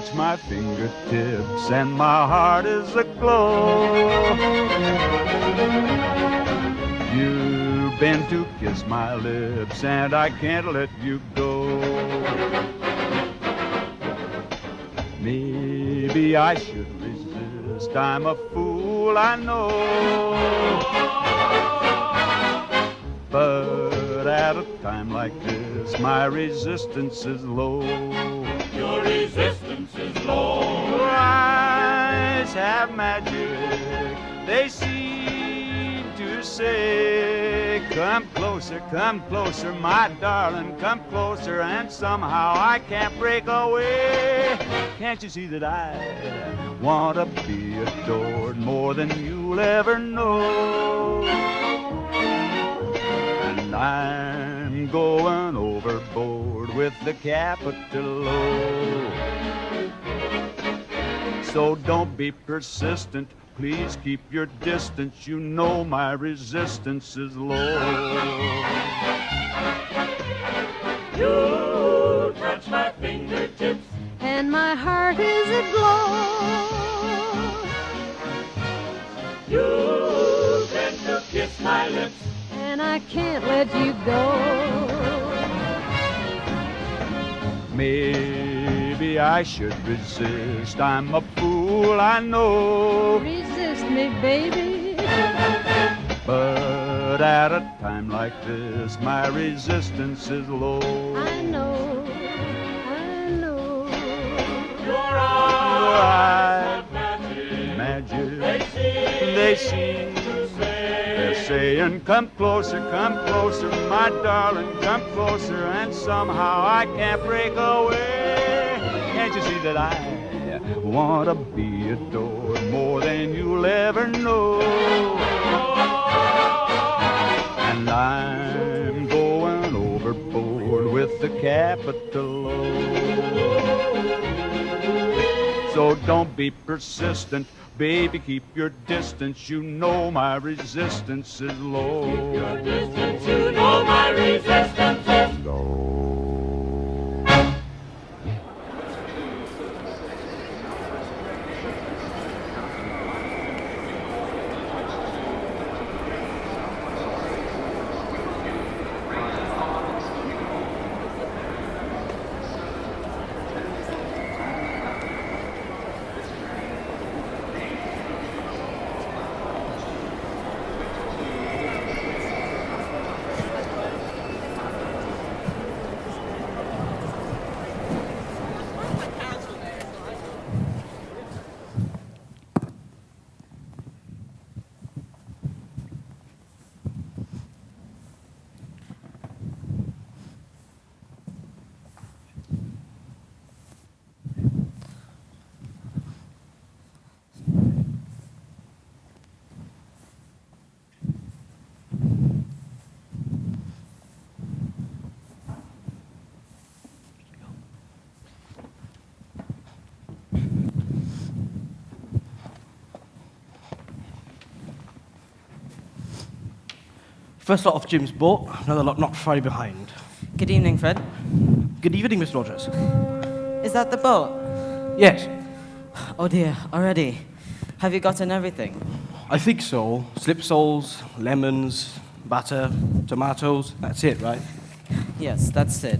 touch my fingertips and my heart is aglow. You bend to kiss my lips and I can't let you go. Maybe I should resist, I'm a fool, I know. But at a time like this, my resistance is low. Your resistance is low. Your eyes have magic, they seem to say, come closer, my darling, come closer, and somehow I can't break away. Can't you see that I want to be adored more than you'll ever know? And I'm going overboard with the capital O. So don't be persistent, please keep your distance. You know my resistance is low. You touch my fingertips and my heart is aglow. You bend to kiss my lips And I can't let you go. Maybe I should resist, I'm a fool, I know. Resist me, baby. But at a time like this, my resistance is low. I know, I know. your Your eyes eyes, have magic. magic, They they seem seem to say, they're saying, come closer, my darling, come closer, and somehow I can't break away. Can't you see that I want to be adored more than you'll ever know? And I'm going overboard with the capital O. So don't be persistent, baby, keep your distance. You know my resistance is low. distance, you know my resistance is Low. First lot off Jim's boat, another lot not far behind. Good evening, Fred. Good evening, Miss Rogers. Is that the boat? Yes, Oh dear, already. Have you gotten everything? I think so. Slip soles, lemons, butter, tomatoes. That's it, right? Yes, that's it.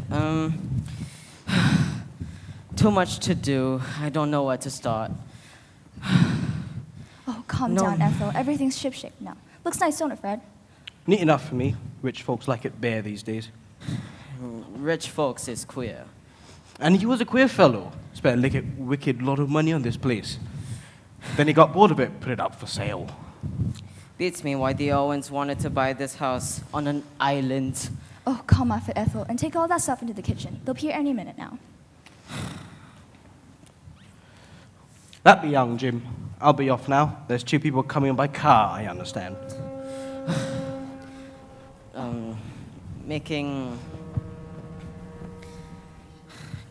Too much to do. I don't know where to start. Oh, calm No. down, Ethel. Everything's shipshape now. Looks nice, don't it, Fred? Neat enough for me. Rich folks like it bare these days. Rich folks is queer. And he was a queer fellow. Spent a wicked lot of money on this place. Then he got bored of it, put it up for sale. Beats me why the Owens wanted to buy this house on an island. Oh, calm off it, Ethel, and take all that stuff into the kitchen. They'll be here any minute now. That be young, Jim. I'll be off now. There's 2 people coming by car, I understand.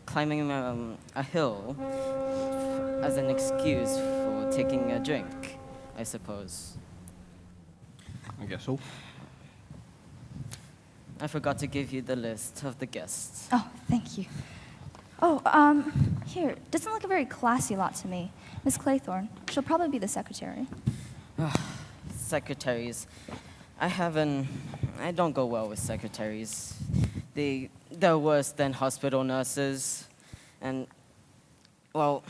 Climbing a hill as an excuse for taking a drink, I suppose. I guess so. I forgot to give you the list of the guests. Oh, thank you. Oh, here. Doesn't look a very classy lot to me. Miss Claythorne. She'll probably be the secretary. Secretaries. I don't go well with secretaries. They're worse than hospital nurses. And, well,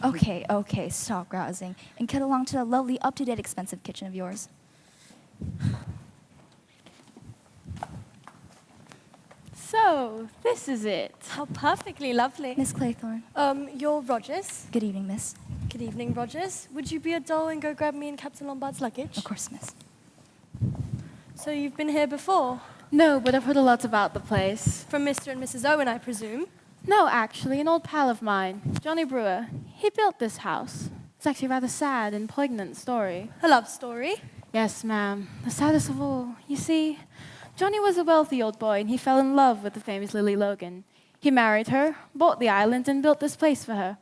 Okay, stop grousing and get along to the lovely, up-to-date, expensive kitchen of yours. So, this is it. How perfectly lovely. Miss Claythorne. You're Rogers. Good evening, miss. Good evening, Rogers. Would you be a doll and go grab me and Captain Lombard's luggage? Of course, miss. So you've been here before? No, but I've heard a lot about the place. From Mr. and Mrs. Owen, I presume? No, actually, an old pal of mine, Johnny Brewer. He built this house. It's actually a rather sad and poignant story. A love story? Yes, ma'am. The saddest of all. You see, Johnny was a wealthy old boy, and he fell in love with the famous Lily Logan. He married her, bought the island, and built this place for her.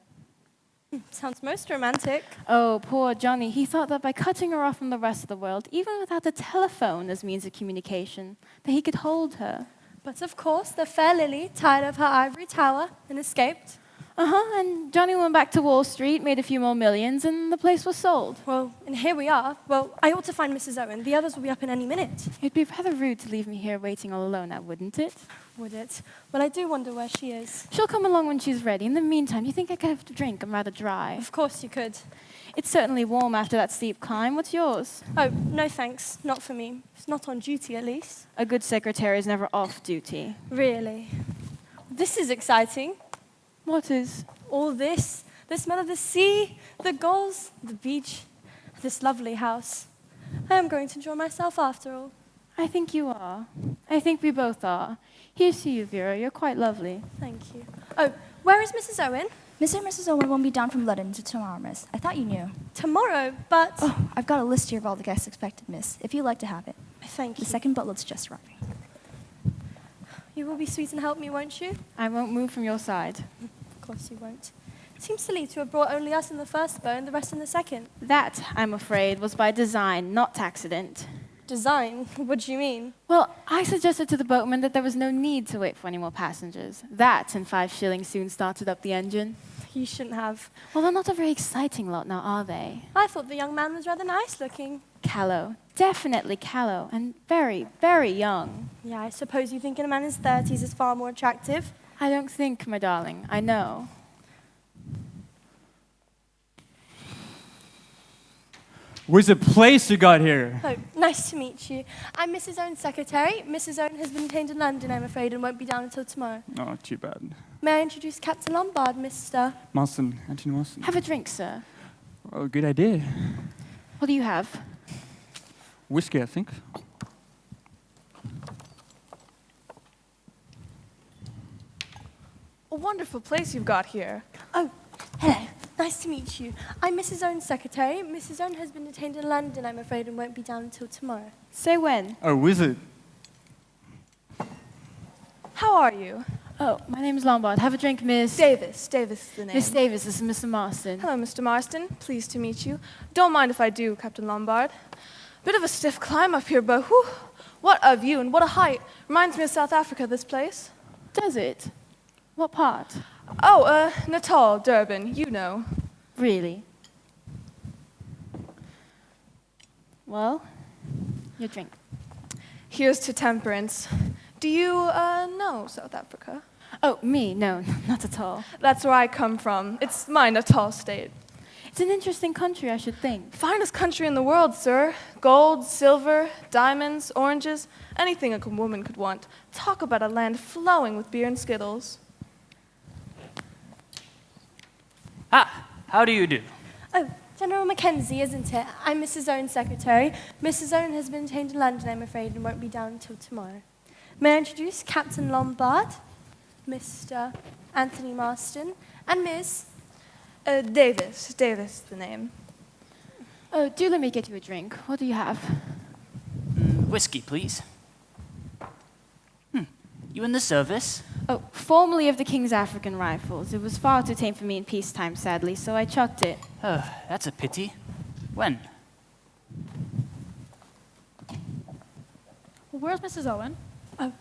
Sounds most romantic. Oh, poor Johnny. He thought that by cutting her off from the rest of the world, even without the telephone as means of communication, that he could hold her. But of course, the fair Lily, tired of her ivory tower, and escaped. And Johnny went back to Wall Street, made a few more millions, and the place was sold. Well, and here we are. Well, I ought to find Mrs. Owen. The others will be up in any minute. It'd be rather rude to leave me here waiting all alone now, wouldn't it? Would it? Well, I do wonder where she is. She'll come along when she's ready. In the meantime, you think I could have a drink? I'm rather dry. Of course you could. It's certainly warm after that steep climb. What's yours? Oh, no thanks. Not for me. It's not on duty, at least. A good secretary is never off duty. Really? This is exciting. What is? All this, the smell of the sea, the gulls, the beach, this lovely house. I am going to enjoy myself after all. I think you are. I think we both are. Here's to you, Vera. You're quite lovely. Thank you. Oh, where is Mrs. Owen? Mr. and Mrs. Owen won't be down from London until tomorrow, miss. I thought you knew. Tomorrow, but... Oh, I've got a list here of all the guests expected, miss, if you'd like to have it. Thank The you. second butler's just arriving. You will be sweet and help me, won't you? I won't move from your side. Of course you won't. It seems silly to have brought only us in the first boat and the rest in the second. That, I'm afraid, was by design, not accident. Design? What do you mean? Well, I suggested to the boatman that there was no need to wait for any more passengers. That and 5 shillings soon started up the engine. You shouldn't have. Well, they're not a very exciting lot now, are they? I thought the young man was rather nice looking. Callow. Definitely callow. And very, very young. Yeah, I suppose you think a man in his 30s is far more attractive. I don't think, my darling. I know. Where's the place you got here? Oh, nice to meet you. I'm Mrs. Owen's secretary. Mrs. Owen has been detained in London, I'm afraid, and won't be down until tomorrow. Oh, too bad. May I introduce Captain Lombard, Mr. Marston, Anthony Marston. Have a drink, sir. Oh, good idea. What do you have? Whiskey, I think. A wonderful place you've got here. Oh, hello. Nice to meet you. I'm Mrs. Owen's secretary. Mrs. Owen has been detained in London, I'm afraid, and won't be down until tomorrow. Say when. Oh, wizard. How are you? Oh, my name's Lombard. Have a drink, Miss... Davis. Davis is the name. Miss Davis, this is Mr. Marston. Hello, Mr. Marston. Pleased to meet you. Don't mind if I do, Captain Lombard. Bit of a stiff climb up here, but whew, what a view and what a height. Reminds me of South Africa, this place. Does it? What part? Oh, Natal, Durban, you know. Really? Well, your drink. Here's to temperance. Do you, know South Africa? Oh, me? No, not at all. That's where I come from. It's my Natal state. It's an interesting country, I should think. Finest country in the world, sir. Gold, silver, diamonds, oranges, anything a woman could want. Talk about a land flowing with beer and skittles. Ah, how do you do? Oh, General Mackenzie, isn't it? I'm Mrs. Owen's secretary. Mrs. Owen has been detained in London, I'm afraid, and won't be down until tomorrow. May I introduce Captain Lombard, Mr. Anthony Marston, and Miss... Davis. Davis, the name. Oh, do let me get you a drink. What do you have? Whiskey, please. You in the service? Oh, formerly of the King's African Rifles. It was far too tame for me in peacetime, sadly, so I chucked it. Oh, that's a pity. When? Well, where's Mrs. Owen? Oh,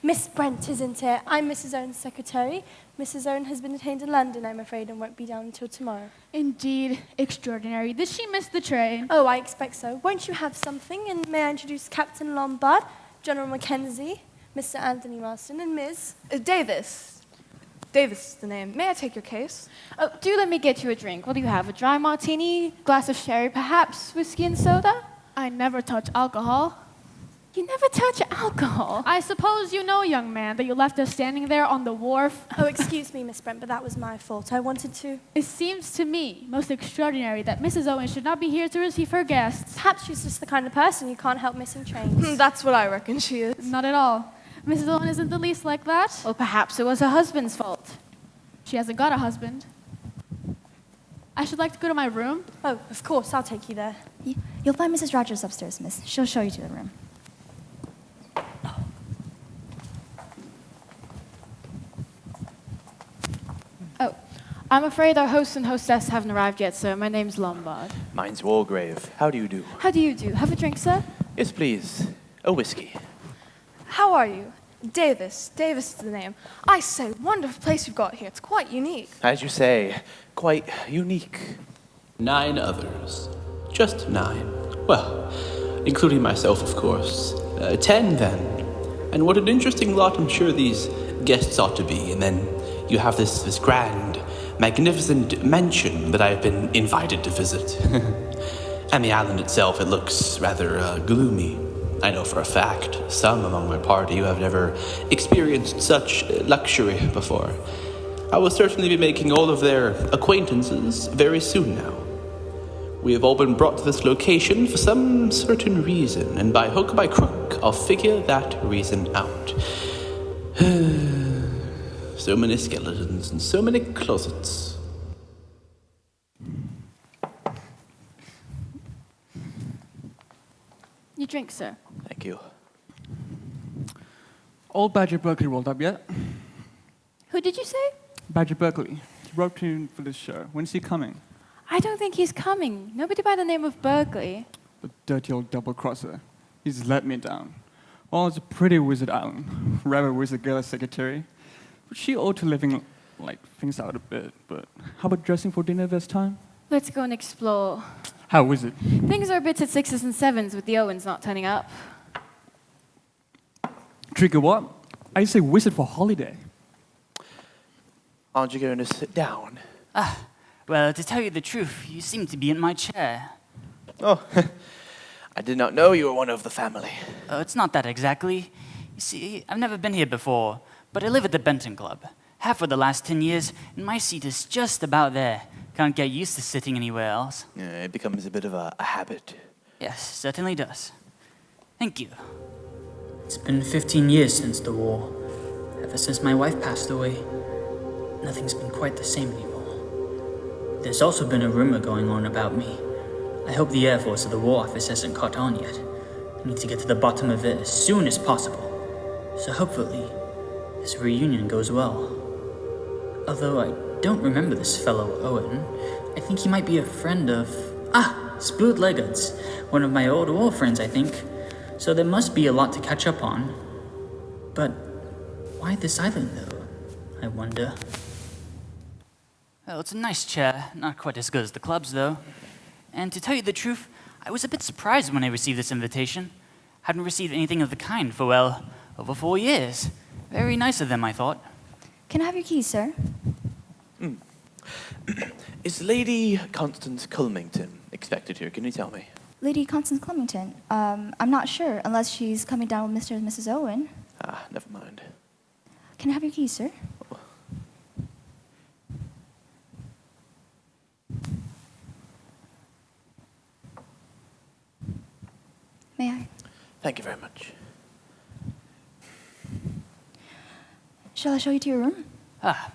Miss Brent isn't it? I'm Mrs. Owen's secretary. Mrs. Owen has been detained in London, I'm afraid, and won't be down until tomorrow. Indeed, extraordinary. Did she miss the train? Oh, I expect so. Won't you have something? And may I introduce Captain Lombard, General Mackenzie, Mr. Anthony Marston, and Ms. Davis. Davis is the name. May I take your case? Oh, do let me get you a drink. What do you have? A dry martini, glass of sherry, perhaps whiskey and soda? I never touch alcohol. You never touch alcohol. I suppose you know, young man, that you left us standing there on the wharf. Oh, excuse me, Miss Brent, but that was my fault. I wanted to... It seems to me most extraordinary that Mrs. Owen should not be here to receive her guests. Perhaps she's just the kind of person you can't help missing trains. That's what I reckon she is. Not at all. Mrs. Owen isn't the least like that. Well, perhaps it was her husband's fault. She hasn't got a husband. I should like to go to my room. Oh, of course, I'll take you there. You'll find Mrs. Rogers upstairs, miss. She'll show you to the room. Oh, I'm afraid our host and hostess haven't arrived yet, sir. My name's Lombard. Mine's Walgrave. How do you do? How do you do? Have a drink, sir? Yes, please. A whiskey. How are you? Davis. Davis is the name. I say, wonderful place you've got here. It's quite unique. As you say, quite unique. 9 others. Just 9. Well, including myself, of course. 10 then. And what an interesting lot I'm sure these guests ought to be. And then you have this grand, magnificent mansion that I've been invited to visit. And the island itself, it looks rather gloomy. I know for a fact some among my party who have never experienced such luxury before. I will certainly be making all of their acquaintances very soon now. We have all been brought to this location for some certain reason, and by hook or by crook, I'll figure that reason out. So many skeletons and so many closets. You drink, sir. Thank you. Old Badger Berkeley rolled up yet? Who did you say? Badger Berkeley. He wrote in for this show. When's he coming? I don't think he's coming. Nobody by the name of Berkeley. The dirty old double-crosser. He's let me down. Well, it's a pretty wizard island. Rather wizard girl as secretary. But she ought to living like things out a bit. But how about dressing for dinner this time? Let's go and explore. How is it? Things are a bit at 6s and 7s with the Owens not turning up. Trigger what? I say wizard for holiday. Aren't you going to sit down? Well, to tell you the truth, you seem to be in my chair. Oh, I did not know you were one of the family. It's not that exactly. You see, I've never been here before, but I live at the Benton Club. Half of the last 10 years, and my seat is just about there. Can't get used to sitting anywhere else. Yeah, it becomes a bit of a habit. Yes, certainly does. Thank you. It's been 15 years since the war. Ever since my wife passed away, nothing's been quite the same anymore. There's also been a rumor going on about me. I hope the Air Force or the War Office hasn't caught on yet. I need to get to the bottom of it as soon as possible. So hopefully, this reunion goes well. Although I don't remember this fellow Owen, I think he might be a friend of... Spoot Leggards, one of my old war friends, I think. So there must be a lot to catch up on. But why this island, though? I wonder. Well, it's a nice chair. Not quite as good as the club's, though. And to tell you the truth, I was a bit surprised when I received this invitation. Hadn't received anything of the kind for, well, over 4 years. Very nice of them, I thought. Can I have your keys, sir? Is Lady Constance Culmington expected here? Can you tell me? Lady Constance Clemington. I'm not sure, unless she's coming down with Mr. and Mrs. Owen. Never mind. Can I have your keys, sir? May I? Thank you very much. Shall I show you to your room?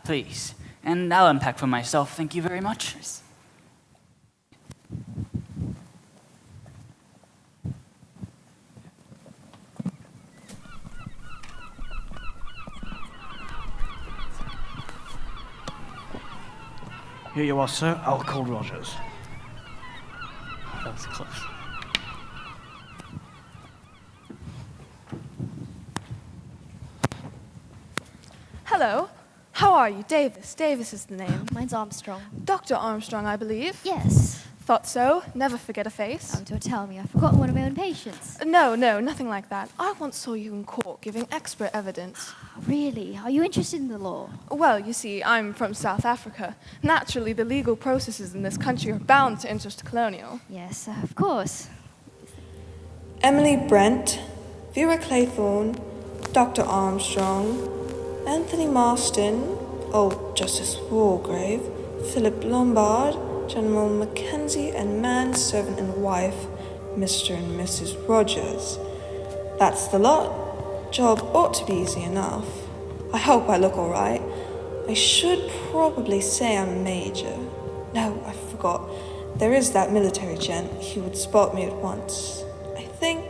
Please. And I'll unpack for myself, thank you very much. Here you are, sir. I'll call Rogers. That was close. hello. How are you? Davis. Davis is the name. Mine's Armstrong. Dr. Armstrong, I believe. Yes. Thought so. Never forget a face. Oh, don't tell me. I've forgotten one of my own patients. No, nothing like that. I once saw you in court giving expert evidence. Really? Are you interested in the law? Well, you see, I'm from South Africa. Naturally, the legal processes in this country are bound to interest colonial. Yes, of course. Emily Brent, Vera Claythorne, Dr. Armstrong, Anthony Marston, Old Justice Wargrave, Philip Lombard, General Mackenzie, and manservant and wife, Mr. and Mrs. Rogers. That's the lot. Job ought to be easy enough. I hope I look all right. I should probably say I'm a major. No, I forgot. There is that military gent. He would spot me at once. I think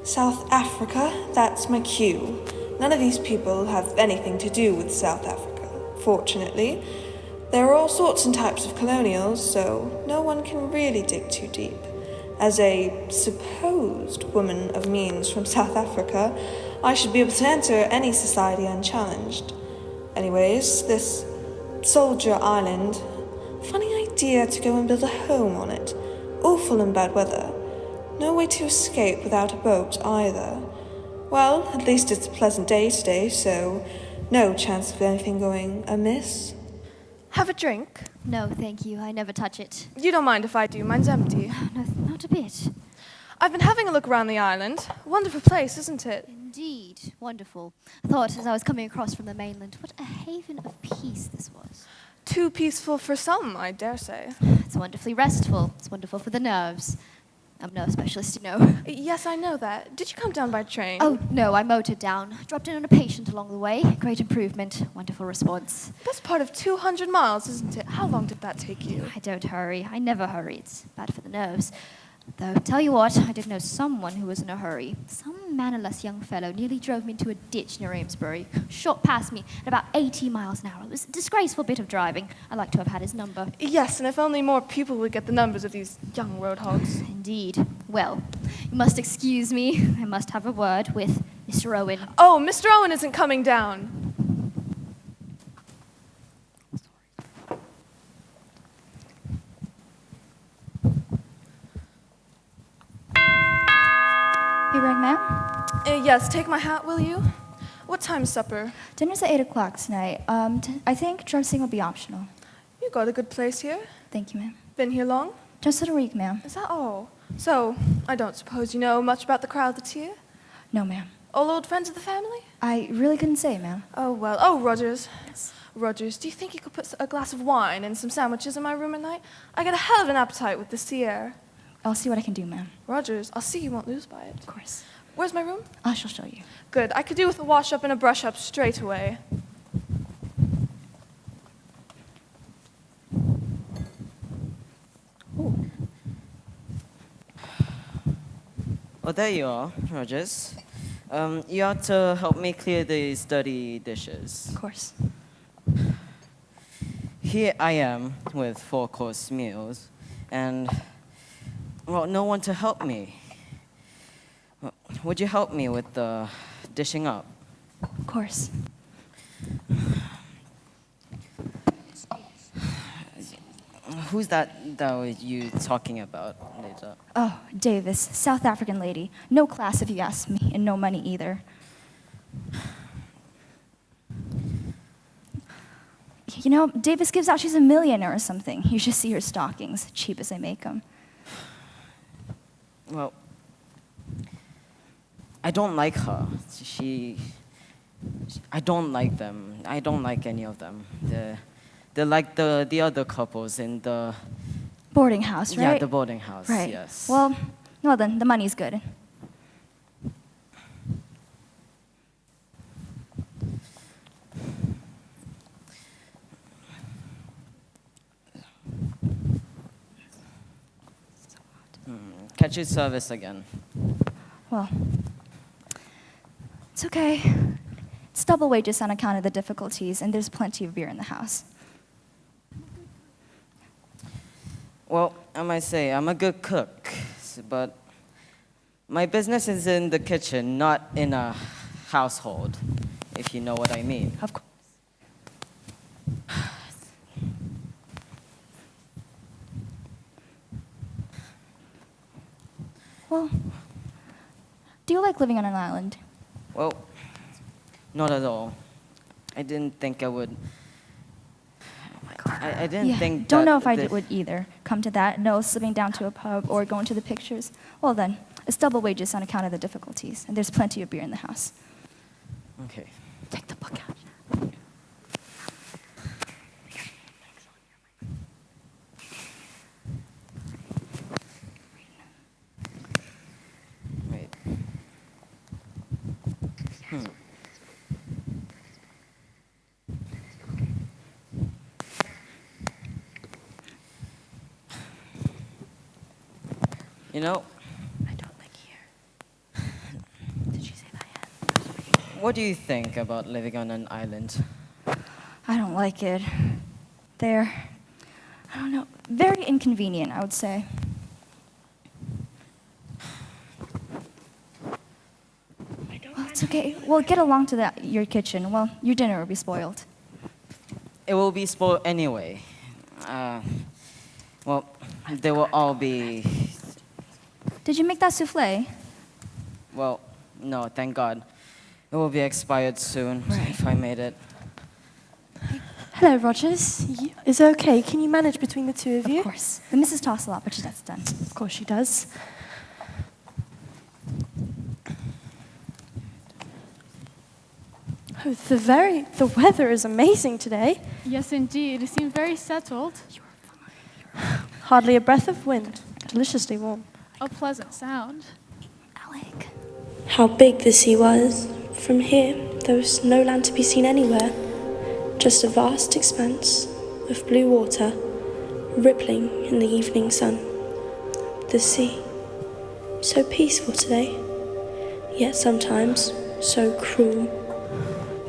South Africa, that's my cue. None of these people have anything to do with South Africa, fortunately. There are all sorts and types of colonials, so no one can really dig too deep. As a supposed woman of means from South Africa, I should be able to enter any society unchallenged. Anyways, this Soldier Island, funny idea to go and build a home on it. Awful in bad weather. No way to escape without a boat either. Well, at least it's a pleasant day today, so no chance of anything going amiss. Have a drink? No, thank you. I never touch it. You don't mind if I do. Mine's empty. No, not a bit. I've been having a look around the island. Wonderful place, isn't it? Indeed. Wonderful. I thought as I was coming across from the mainland, what a haven of peace this was. Too peaceful for some, I dare say. It's wonderfully restful. It's wonderful for the nerves. I'm a nerve specialist, you know. Yes, I know that. Did you come down by train? Oh, no, I motored down. Dropped in on a patient along the way. Great improvement. Wonderful response. That's part of 200 miles, isn't it? How long did that take you? I don't hurry. I never hurry. It's bad for the nerves. Though, tell you what, I did know someone who was in a hurry. Some mannerless young fellow nearly drove me into a ditch near Amesbury. Shot past me at about 80 miles an hour. It was a disgraceful bit of driving. I'd like to have had his number. Yes, and if only more people would get the numbers of these young road hogs. Indeed. Well, you must excuse me. I must have a word with Mr. Owen. Oh, Mr. Owen isn't coming down. You rang, ma'am? Yes, take my hat, will you? What time's supper? Dinner's at 8 o'clock tonight. I think dressing will be optional. You got a good place here. Thank you, ma'am. Been here long? Just a week, ma'am. Is that all? So, I don't suppose you know much about the crowd that's here? No, ma'am. All old friends of the family? I really couldn't say, ma'am. Oh, well. Oh, Rogers. Yes. Rogers, do you think you could put a glass of wine and some sandwiches in my room at night? I get a hell of an appetite with the sea air. I'll see what I can do, ma'am. Rogers, I'll see you won't lose by it. Of course. Where's my room? I shall show you. Good. I could do with a wash-up and a brush-up straight away. Oh, there you are, Rogers. You ought to help me clear these dirty dishes. Of course. Here I am with 4-course meals, and, well, no one to help me. Would you help me with the dishing up? Of course. Who's that you talking about, Lisa? Oh, Davis, South African lady. No class if you ask me, and no money either. You know, Davis gives out she's a millionaire or something. You should see her stockings, cheap as they make them. Well, I don't like her. I don't like them. I don't like any of them. They're like the other couples in the boarding house, right? Yeah, the boarding house. Right. Yes. Well then, the money's good. Catch your service again. Well, it's okay. It's double wages on account of the difficulties, and there's plenty of beer in the house. Well, I might say I'm a good cook, but my business is in the kitchen, not in a household, if you know what I mean. Of course. Well, do you like living on an island? Well, not at all. I didn't think I would. I didn't think Don't that know if I this- would either. Come to that, no slipping down to a pub or going to the pictures. Well then, it's double wages on account of the difficulties, and there's plenty of beer in the house. Okay. Take the book out. Wait. You know, I don't like here. Did she say that yet? what do you think about living on an island? I don't like it. They're, I don't know, very inconvenient, I would say. Well, it's okay. Well, get along to your kitchen. Well, your dinner will be spoiled. It will be spoiled anyway. Well, they will all be. Did you make that souffle? Well, no, thank God. It will be expired soon if I made it. Hello, Rogers. Is it okay? Can you manage between the two of you? Of course. The missus talks a lot, but she gets done. Of course she does. Oh, the weather is amazing today. Yes, indeed. It seems very settled. Hardly a breath of wind. Deliciously warm. A pleasant sound. How big the sea was. From here, there was no land to be seen anywhere. Just a vast expanse of blue water, rippling in the evening sun. The sea, so peaceful today, yet sometimes so cruel.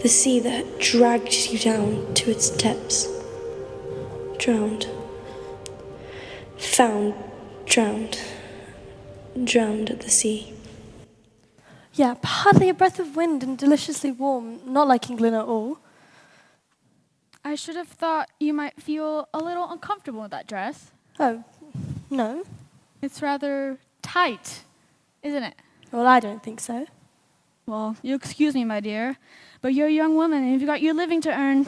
The sea that dragged you down to its depths. Drowned. Found, drowned. Drowned at the sea. Yeah, but hardly a breath of wind and deliciously warm. Not like England at all. I should have thought you might feel a little uncomfortable with that dress. Oh, no. It's rather tight, isn't it? Well, I don't think so. Well, you excuse me, my dear, but you're a young woman and you've got your living to earn.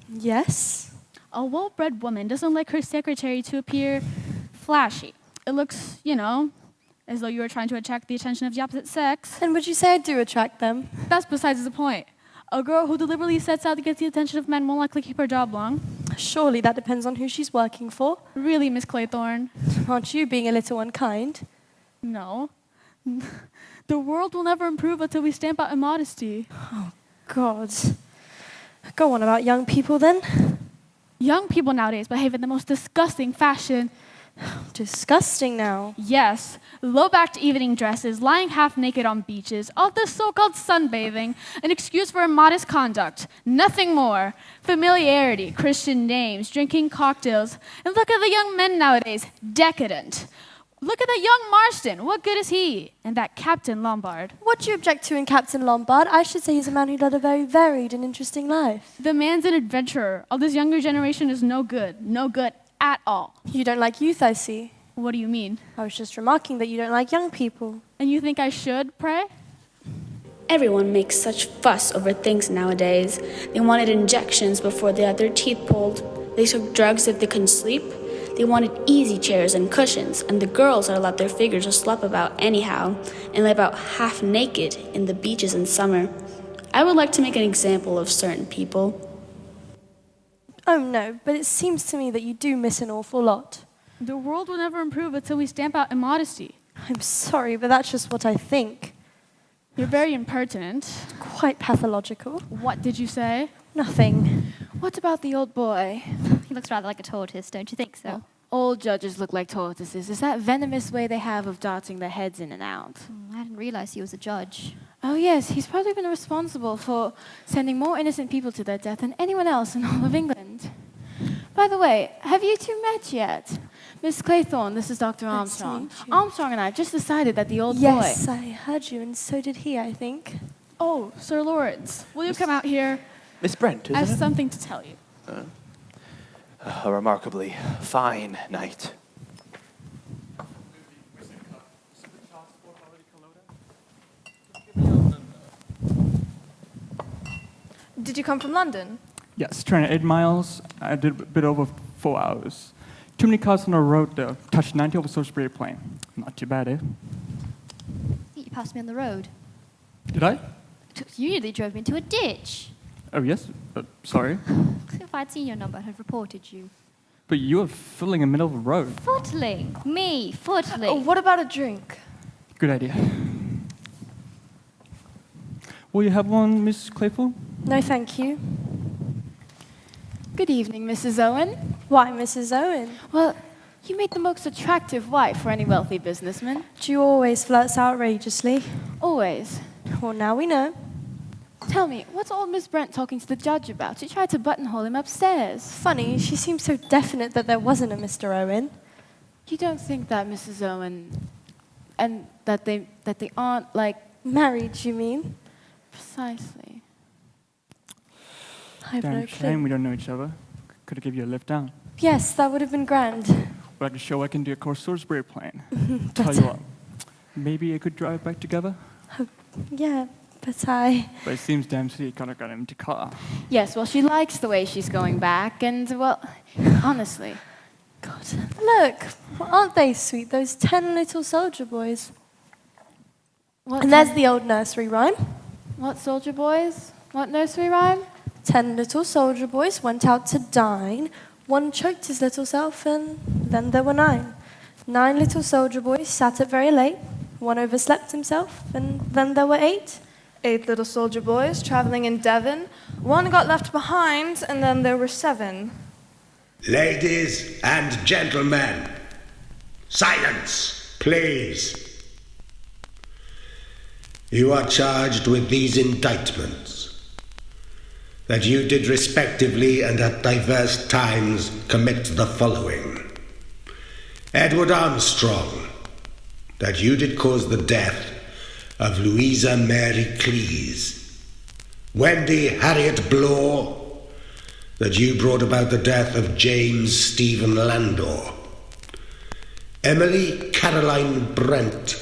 Yes? A well-bred woman doesn't like her secretary to appear flashy. It looks, you know, as though you were trying to attract the attention of the opposite sex. And would you say I do attract them? That's besides the point. A girl who deliberately sets out to get the attention of men won't likely keep her job long. Surely that depends on who she's working for. Really, Miss Claythorne? Aren't you being a little unkind? No. The world will never improve until we stamp out immodesty. Oh, God. Go on about young people, then. Young people nowadays behave in the most disgusting fashion. Disgusting now. Yes, low-backed evening dresses, lying half naked on beaches, all this so-called sunbathing, an excuse for immodest conduct, nothing more. Familiarity, Christian names, drinking cocktails, and look at the young men nowadays, decadent. Look at that young Marston, what good is he? And that Captain Lombard. What do you object to in Captain Lombard? I should say he's a man who led a very varied and interesting life. The man's an adventurer. All this younger generation is no good at all. You don't like youth, I see. What do you mean? I was just remarking that you don't like young people. And you think I should, pray? Everyone makes such fuss over things nowadays. They wanted injections before they had their teeth pulled. They took drugs if they couldn't sleep. They wanted easy chairs and cushions, and the girls are allowed their figures to slop about anyhow and lay about half naked in the beaches in summer. I would like to make an example of certain people. Oh no, but it seems to me that you do miss an awful lot. The world will never improve until we stamp out immodesty. I'm sorry, but that's just what I think. You're very impertinent. Quite pathological. What did you say? Nothing. What about the old boy? He looks rather like a tortoise, don't you think so? Well, all judges look like tortoises. Is that venomous way they have of darting their heads in and out? I didn't realize he was a judge. Oh yes, he's probably been responsible for sending more innocent people to their death than anyone else in all of England. By the way, have you two met yet? Miss Claythorne, this is Dr. Armstrong. Armstrong and I have just decided that the old boy... Yes, I heard you, and so did he, I think. Oh, Sir Lawrence, will you come out here? Miss Brent, I have is it? something to tell you. A remarkably fine night. Did you come from London? Yes, train 8 miles. I did a bit over 4 hours. Too many cars on the road, though. Touched 90 over Salisbury Plain. Not too bad, eh? I think you passed me on the road. Did I? You nearly drove me into a ditch. Oh, yes? Sorry. If I'd seen your number, I'd have reported you. But you were fiddling in the middle of the road. Footling. Me, footling. Oh, what about a drink? Good idea. Will you have one, Miss Claypool? No, thank you. Good evening, Mrs. Owen. Why, Mrs. Owen? Well, you make the most attractive wife for any wealthy businessman. She always flirts outrageously. Always. Well, now we know. Tell me, what's old Miss Brent talking to the judge about? She tried to buttonhole him upstairs. Funny, she seemed so definite that there wasn't a Mr. Owen. You don't think that, Mrs. Owen, and that they aren't, like... Married, you mean? Precisely. I have no clue. Shame we don't know each other. Could have given you a lift down. Yes, that would have been grand. But I can show I can do across Salisbury Plain. But Tell you what, maybe I could drive back together? Yeah, but I... But it seems Dempsey kind of got him to car. Yes, well, she likes the way she's going back, and, well, honestly. God, look, aren't they sweet, those 10 little soldier boys? And there's the old nursery rhyme. What soldier boys? What nursery rhyme? 10 little soldier boys went out to dine. One choked his little self, and then there were 9. 9 little soldier boys sat up very late. One overslept himself, and then there were 8. 8 little soldier boys traveling in Devon. One got left behind, and then there were 7. Ladies and gentlemen, silence, please. You are charged with these indictments, that you did respectively and at diverse times commit the following. Edward Armstrong, that you did cause the death of Louisa Mary Cleese. Wendy Harriet Blore, that you brought about the death of James Stephen Landor. Emily Caroline Brent,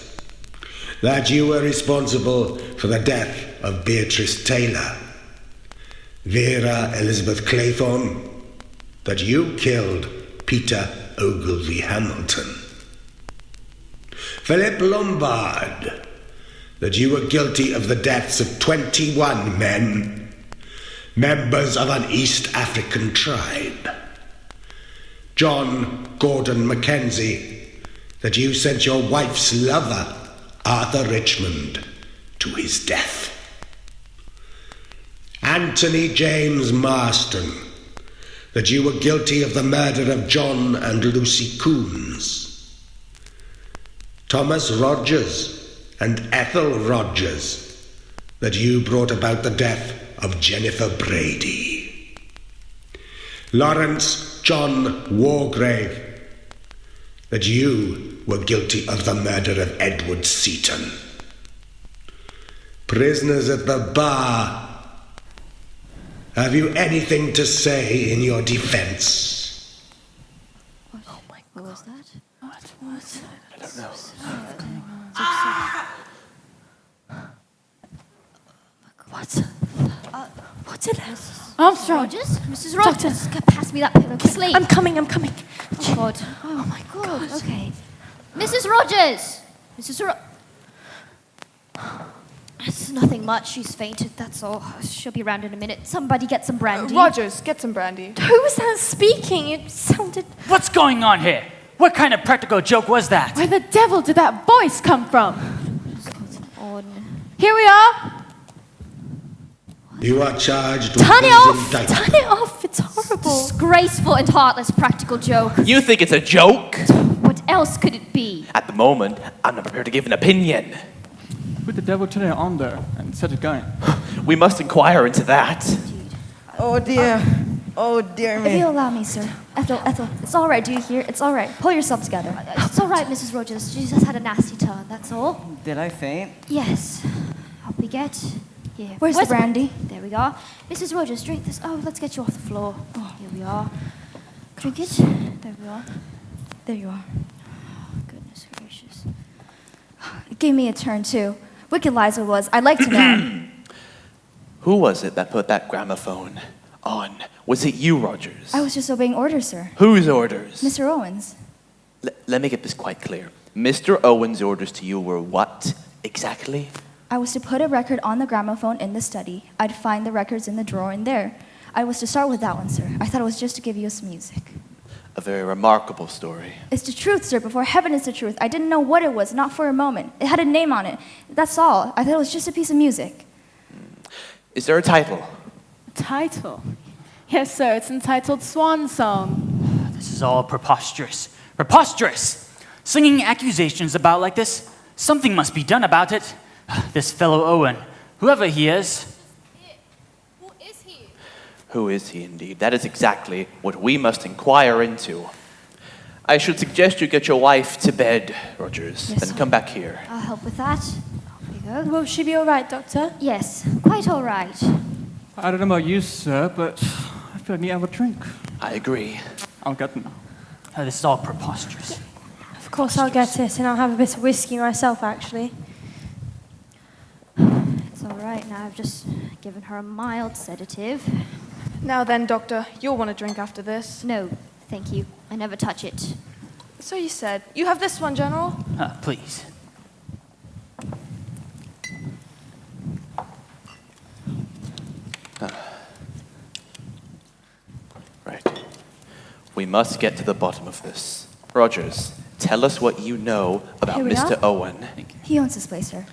that you were responsible for the death of Beatrice Taylor. Vera Elizabeth Claythorne, that you killed Peter Ogilvy Hamilton. Philip Lombard, that you were guilty of the deaths of 21 men, members of an East African tribe. John Gordon Mackenzie, that you sent your wife's lover, Arthur Richmond, to his death. Anthony James Marston, that you were guilty of the murder of John and Lucy Coombs. Thomas Rogers and Ethel Rogers, that you brought about the death of Jennifer Brady. Lawrence John Wargrave, that you were guilty of the murder of Edward Seaton. Prisoners at the bar, have you anything to say in your defense? What was that? What? I don't know. What's it? Armstrong. Rogers? Mrs. Rogers, pass me that pillow, quickly. I'm coming. Oh, God. Oh, my God. Okay. Mrs. Rogers! It's nothing much. She's fainted, that's all. She'll be round in a minute. Somebody get some brandy. Rogers, get some brandy. Who was that speaking? It sounded... What's going on here? What kind of practical joke was that? Where the devil did that voice come from? Here we are. You are charged with Turn it these off! indictments. Turn it off! It's horrible. Disgraceful and heartless practical joke. You think it's a joke? What else could it be? At the moment, I'm not prepared to give an opinion. Put the devil turn it on there and set it going. We must inquire into that. Oh dear. Oh dear me. If you'll allow me, sir. Ethel, it's all right, do you hear? It's all right. Pull yourself together. It's all right, Mrs. Rogers. She just had a nasty turn, that's all. Did I faint? Yes. Up we get. Here. Where's the brandy? There we are. Mrs. Rogers, drink this. Oh, let's get you off the floor. Oh, here we are. Drink it. There we are. There you are. Oh, goodness gracious. It gave me a turn too. Wicked Liza was. I'd like to know. Who was it that put that gramophone on? Was it you, Rogers? I was just obeying orders, sir. Whose orders? Mr. Owens. Let me get this quite clear. Mr. Owen's orders to you were what, exactly? I was to put a record on the gramophone in the study. I'd find the records in the drawer in there. I was to start with that one, sir. I thought it was just to give you some music. A very remarkable story. It's the truth, sir. Before heaven is the truth. I didn't know what it was, not for a moment. It had a name on it. That's all. I thought it was just a piece of music. Is there a title? A title? Yes, sir. It's entitled Swan Song. This is all preposterous. Preposterous! Slinging accusations about like this? Something must be done about it. This fellow Owen, whoever he is. Who is he indeed? That is exactly what we must inquire into. I should suggest you get your wife to bed, Rogers, Yes, then sir. come back here. I'll help with that. Off you go. Will she be all right, Doctor? Yes, quite all right. I don't know about you, sir, but I feel like I need to have a drink. I agree. I'll get them. This is all preposterous. Of course I'll get it, and I'll have a bit of whiskey myself, actually. It's all right now. I've just given her a mild sedative. Now then, Doctor, you'll want a drink after this. No, thank you. I never touch it. So you said. You have this one, General? Please. Right. We must get to the bottom of this. Rogers, tell us what you know about Here we Mr. are. Owen. He owns this place, sir.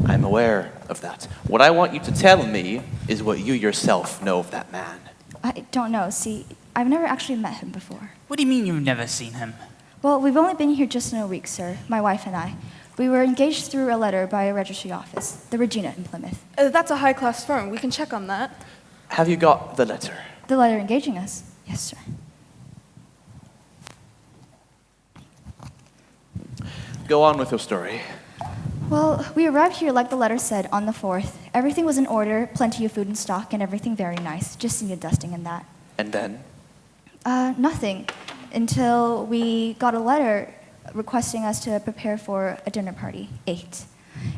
I'm aware of that. What I want you to tell me is what you yourself know of that man. I don't know. See, I've never actually met him before. What do you mean you've never seen him? Well, we've only been here just in a week, sir, my wife and I. We were engaged through a letter by a registry office, the Regina in Plymouth. That's a high-class firm. We can check on that. Have you got the letter? The letter engaging us? Yes, sir. Go on with your story. Well, we arrived here like the letter said on the 4th. Everything was in order, plenty of food and stock, and everything very nice. Just needed dusting and that. And then? Nothing. Until we got a letter requesting us to prepare for a dinner party, 8.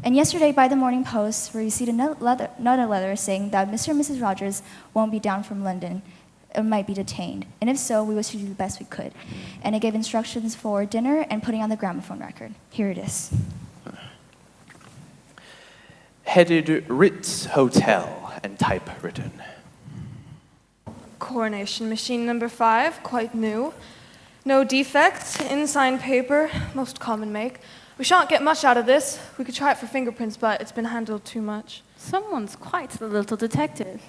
And yesterday, by the morning post, we received another letter saying that Mr. and Mrs. Rogers won't be down from London. It might be detained. And if so, we wish to do the best we could. And it gave instructions for dinner and putting on the gramophone record. Here it is. Headed Ritz Hotel and typewritten. Coronation machine number 5, quite new. No defects, inside paper, most common make. We shan't get much out of this. We could try it for fingerprints, but it's been handled too much. Someone's quite the little detective.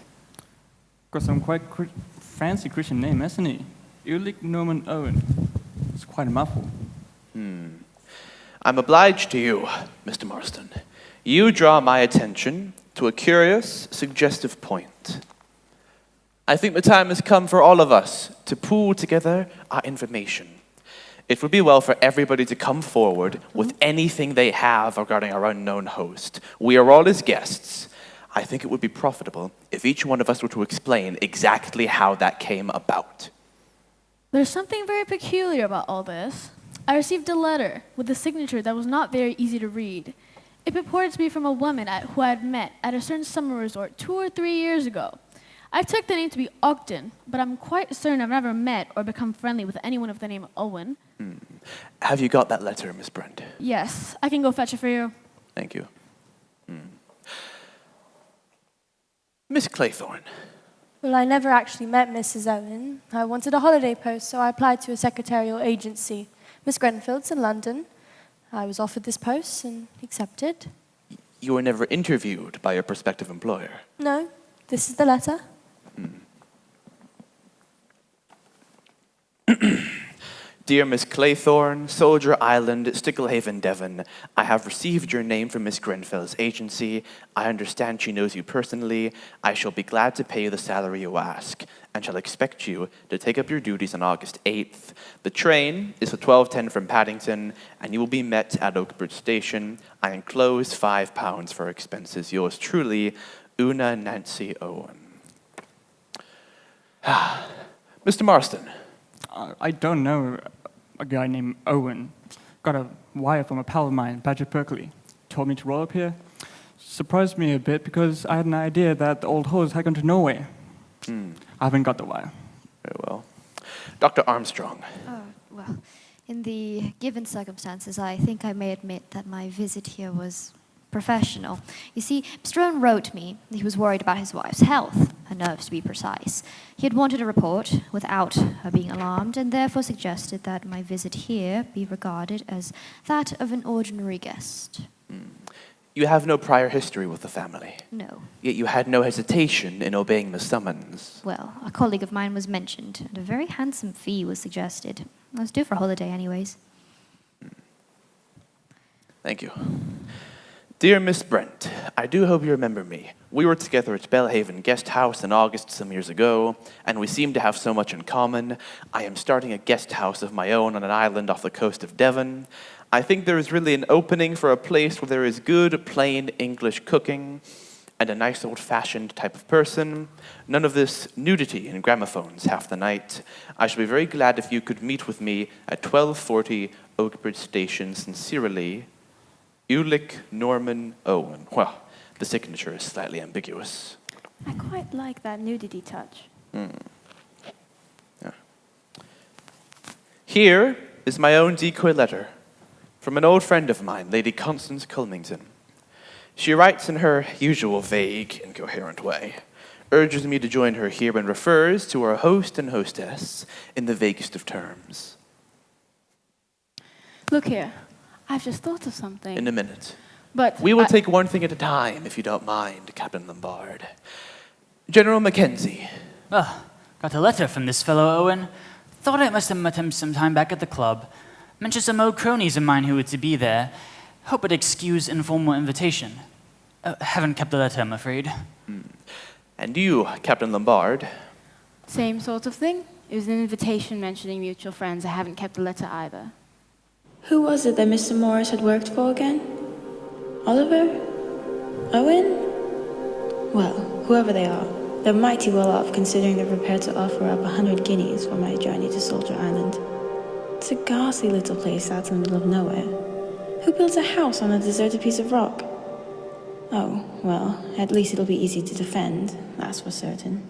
Got some quite fancy Christian name, hasn't he? Ulrich Norman Owen. It's quite a mouthful. I'm obliged to you, Mr. Marston. You draw my attention to a curious, suggestive point. I think the time has come for all of us to pool together our information. It would be well for everybody to come forward with anything they have regarding our unknown host. We are all his guests. I think it would be profitable if each one of us were to explain exactly how that came about. There's something very peculiar about all this. I received a letter with a signature that was not very easy to read. It purported to be from a woman who I had met at a certain summer resort 2 or 3 years ago. I took the name to be Ogden, but I'm quite certain I've never met or become friendly with anyone of the name Owen. Have you got that letter, Miss Brent? Yes, I can go fetch it for you. Thank you. Miss Claythorne. Well, I never actually met Mrs. Owen. I wanted a holiday post, so I applied to a secretarial agency. Miss Grenfield's in London. I was offered this post and accepted. You were never interviewed by your prospective employer. No, this is the letter. Dear Miss Claythorne, Soldier Island, Sticklehaven, Devon, I have received your name from Miss Grenfell's agency. I understand she knows you personally. I shall be glad to pay you the salary you ask, and shall expect you to take up your duties on August 8th. The train is for 12:10 from Paddington, and you will be met at Oakbridge Station. I enclose £5 for expenses. Yours truly, Una Nancy Owen. Mr. Marston. I don't know a guy named Owen. Got a wire from a pal of mine, Patrick Berkeley. Told me to roll up here. surprised me a bit because I had an idea that the old host had gone to Norway. I haven't got the wire. Very well. Dr. Armstrong. Oh, well, in the given circumstances, I think I may admit that my visit here was professional. You see, Mr. Owen wrote me that he was worried about his wife's health, her nerves to be precise. He had wanted a report without her being alarmed, and therefore suggested that my visit here be regarded as that of an ordinary guest. You have no prior history with the family. No. Yet you had no hesitation in obeying the summons. Well, a colleague of mine was mentioned, and a very handsome fee was suggested. I was due for a holiday anyways. Thank you. Dear Miss Brent, I do hope you remember me. We were together at Bellhaven Guest House in August some years ago, and we seem to have so much in common. I am starting a guest house of my own on an island off the coast of Devon. I think there is really an opening for a place where there is good, plain English cooking and a nice old-fashioned type of person. None of this nudity and gramophones half the night. I shall be very glad if you could meet with me at 1240 Oakbridge Station. Sincerely, Ulick Norman Owen. Well, the signature is slightly ambiguous. I quite like that nudity touch. Yeah. Here is my own decoy letter from an old friend of mine, Lady Constance Culmington. She writes in her usual vague, incoherent way, urges me to join her here and refers to our host and hostess in the vaguest of terms. Look here, I've just thought of something. In a minute. But we will take one thing at a time, if you don't mind, Captain Lombard. General Mackenzie. Well, got a letter from this fellow Owen. Thought I must have met him sometime back at the club. Mentioned some old cronies of mine who were to be there. Hope it'd excuse informal invitation. Haven't kept the letter, I'm afraid. And you, Captain Lombard? Same sort of thing. It was an invitation mentioning mutual friends. I haven't kept the letter either. Who was it that Mr. Morris had worked for again? Oliver? Owen? Well, whoever they are, they're mighty well off considering they're prepared to offer up 100 guineas for my journey to Soldier Island. It's a ghastly little place out in the middle of nowhere. Who builds a house on a deserted piece of rock? Oh, well, at least it'll be easy to defend, that's for certain.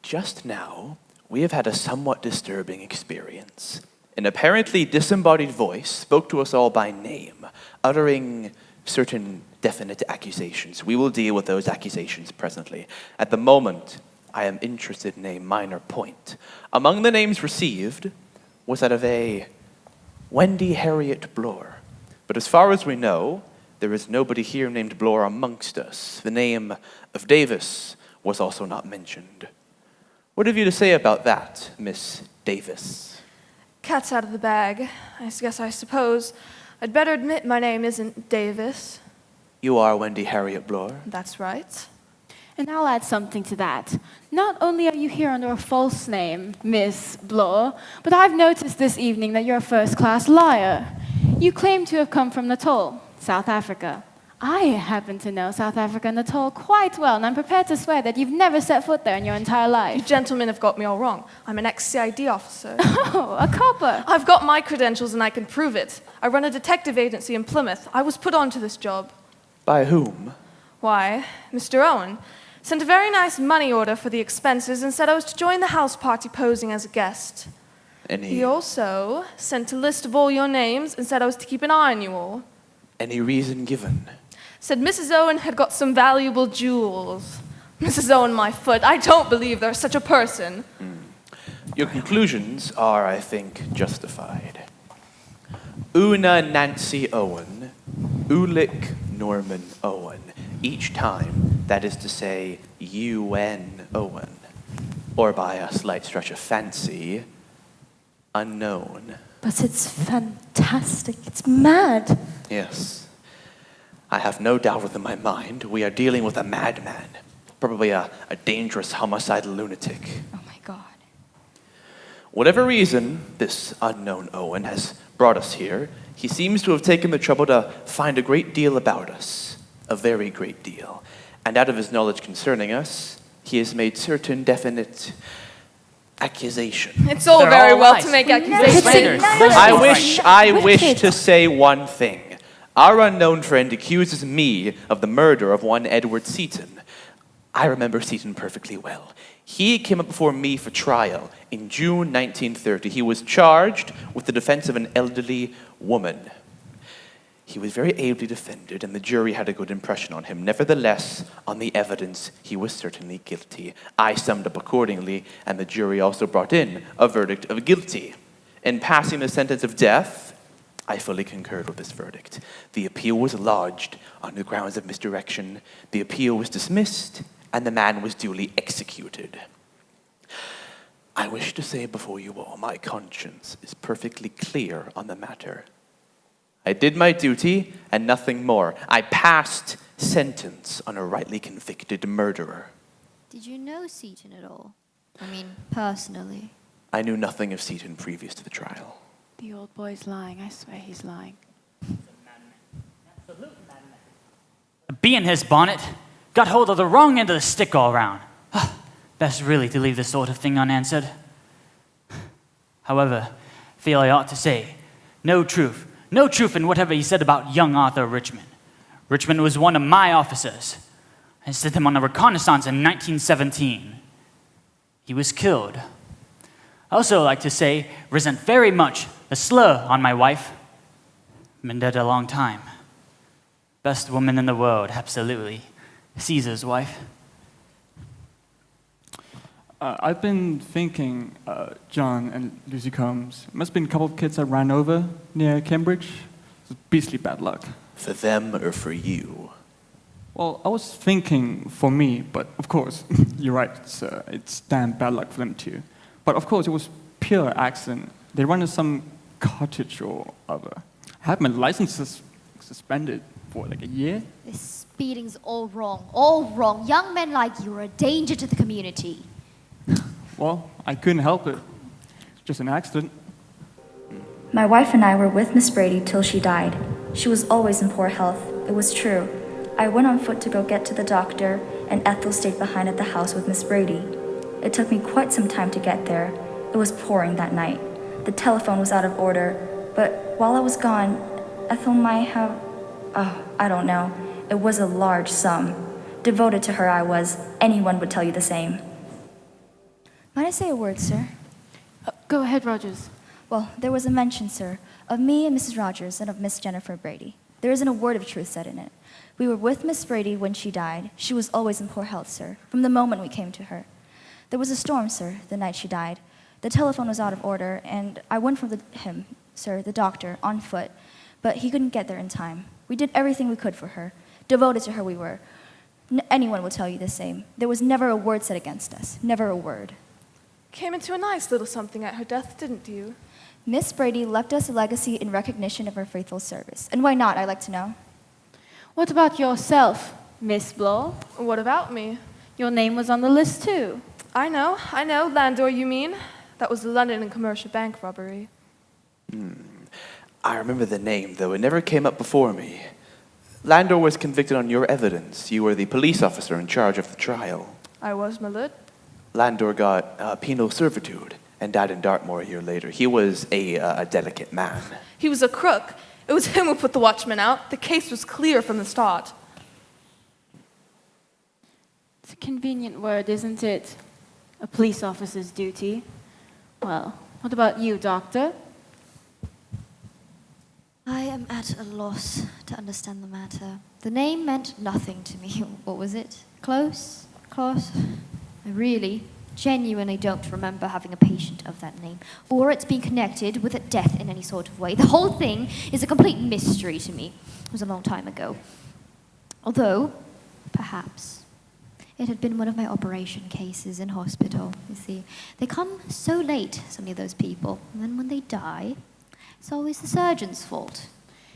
Just now, we have had a somewhat disturbing experience. An apparently disembodied voice spoke to us all by name, uttering certain definite accusations. We will deal with those accusations presently. At the moment, I am interested in a minor point. Among the names received was that of a Wendy Harriet Blore. But as far as we know, there is nobody here named Blore amongst us. The name of Davis was also not mentioned. What have you to say about that, Miss Davis? Cat's out of the bag. I suppose I'd better admit my name isn't Davis. You are Wendy Harriet Blore? That's right. And I'll add something to that. Not only are you here under a false name, Miss Blore, but I've noticed this evening that you're a first-class liar. You claim to have come from Natal, South Africa. I happen to know South Africa and Natal quite well, and I'm prepared to swear that you've never set foot there in your entire life. You gentlemen have got me all wrong. I'm an ex-CID officer. Oh, a copper. I've got my credentials and I can prove it. I run a detective agency in Plymouth. I was put onto this job. By whom? Why, Mr. Owen sent a very nice money order for the expenses and said I was to join the house party posing as a guest. He also sent a list of all your names and said I was to keep an eye on you all. Any reason given? Said Mrs. Owen had got some valuable jewels. Mrs. Owen, my foot, I don't believe there's such a person. Your conclusions are, I think, justified. Una Nancy Owen, Ulick Norman Owen. Each time, that is to say, UN Owen. Or by a slight stretch of fancy, unknown. But it's fantastic. It's mad. Yes. I have no doubt within my mind we are dealing with a madman. Probably a dangerous homicidal lunatic. Oh my God. Whatever reason this unknown Owen has brought us here, he seems to have taken the trouble to find a great deal about us. A very great deal. And out of his knowledge concerning us, he has made certain definite accusation. It's all They're very all well lies. to make They're accusations. traitors. I wish to say one thing. Our unknown friend accuses me of the murder of one Edward Seaton. I remember Seaton perfectly well. He came up before me for trial in June 1930. He was charged with the defense of an elderly woman. He was very ably defended, and the jury had a good impression on him. Nevertheless, on the evidence, he was certainly guilty. I summed up accordingly, and the jury also brought in a verdict of guilty. In passing the sentence of death, I fully concurred with this verdict. The appeal was lodged on the grounds of misdirection. The appeal was dismissed, and the man was duly executed. I wish to say before you all, my conscience is perfectly clear on the matter. I did my duty and nothing more. I passed sentence on a rightly convicted murderer. Did you know Seaton at all? I mean, personally. I knew nothing of Seaton previous to the trial. The old boy's lying. I swear he's lying. A bee in his bonnet. Got hold of the wrong end of the stick all round. Best really to leave this sort of thing unanswered. However, feel I ought to say, no truth in whatever he said about young Arthur Richmond. Richmond was one of my officers. I sent him on a reconnaissance in 1917. He was killed. I also like to say, resent very much the slur on my wife. Been dead a long time. Best woman in the world, absolutely. Caesar's wife. I've been thinking, John and Lucy Combs, must have been a couple of kids that ran over near Cambridge. It's beastly bad luck. For them or for you? Well, I was thinking for me, but of course, you're right, it's damn bad luck for them too. But of course, it was pure accident. They ran into some cottage or other. I had my licenses suspended for like a year. This speeding's all wrong. All wrong. Young men like you are a danger to the community. Well, I couldn't help it. It's just an accident. My wife and I were with Miss Brady till she died. She was always in poor health. It was true. I went on foot to go get to the doctor, and Ethel stayed behind at the house with Miss Brady. It took me quite some time to get there. It was pouring that night. The telephone was out of order, but while I was gone, Ethel might have... I don't know. It was a large sum. Devoted to her I was. Anyone would tell you the same. Might I say a word, sir? Go ahead, Rogers. Well, there was a mention, sir, of me and Mrs. Rogers and of Miss Jennifer Brady. There isn't a word of truth said in it. We were with Miss Brady when she died. She was always in poor health, sir, from the moment we came to her. There was a storm, sir, the night she died. The telephone was out of order, and I went for him, sir, the doctor, on foot, but he couldn't get there in time. We did everything we could for her. Devoted to her we were. Anyone will tell you the same. There was never a word said against us. Never a word. Came into a nice little something at her death, didn't you? Miss Brady left us a legacy in recognition of her faithful service. And why not, I'd like to know? What about yourself, Miss Blow? What about me? Your name was on the list too. I know. Landor, you mean? That was the London and Commercial Bank robbery. I remember the name, though. It never came up before me. Landor was convicted on your evidence. You were the police officer in charge of the trial. I was, my lord. Landor got penal servitude and died in Dartmoor a year later. He was a delicate man. He was a crook. It was him who put the watchman out. The case was clear from the start. It's a convenient word, isn't it? A police officer's duty. Well, what about you, Doctor? I am at a loss to understand the matter. The name meant nothing to me. What was it? Close? Close? I really, genuinely don't remember having a patient of that name, or it's being connected with a death in any sort of way. The whole thing is a complete mystery to me. It was a long time ago. Although, perhaps, it had been one of my operation cases in hospital. You see, they come so late, some of those people, and then when they die, it's always the surgeon's fault.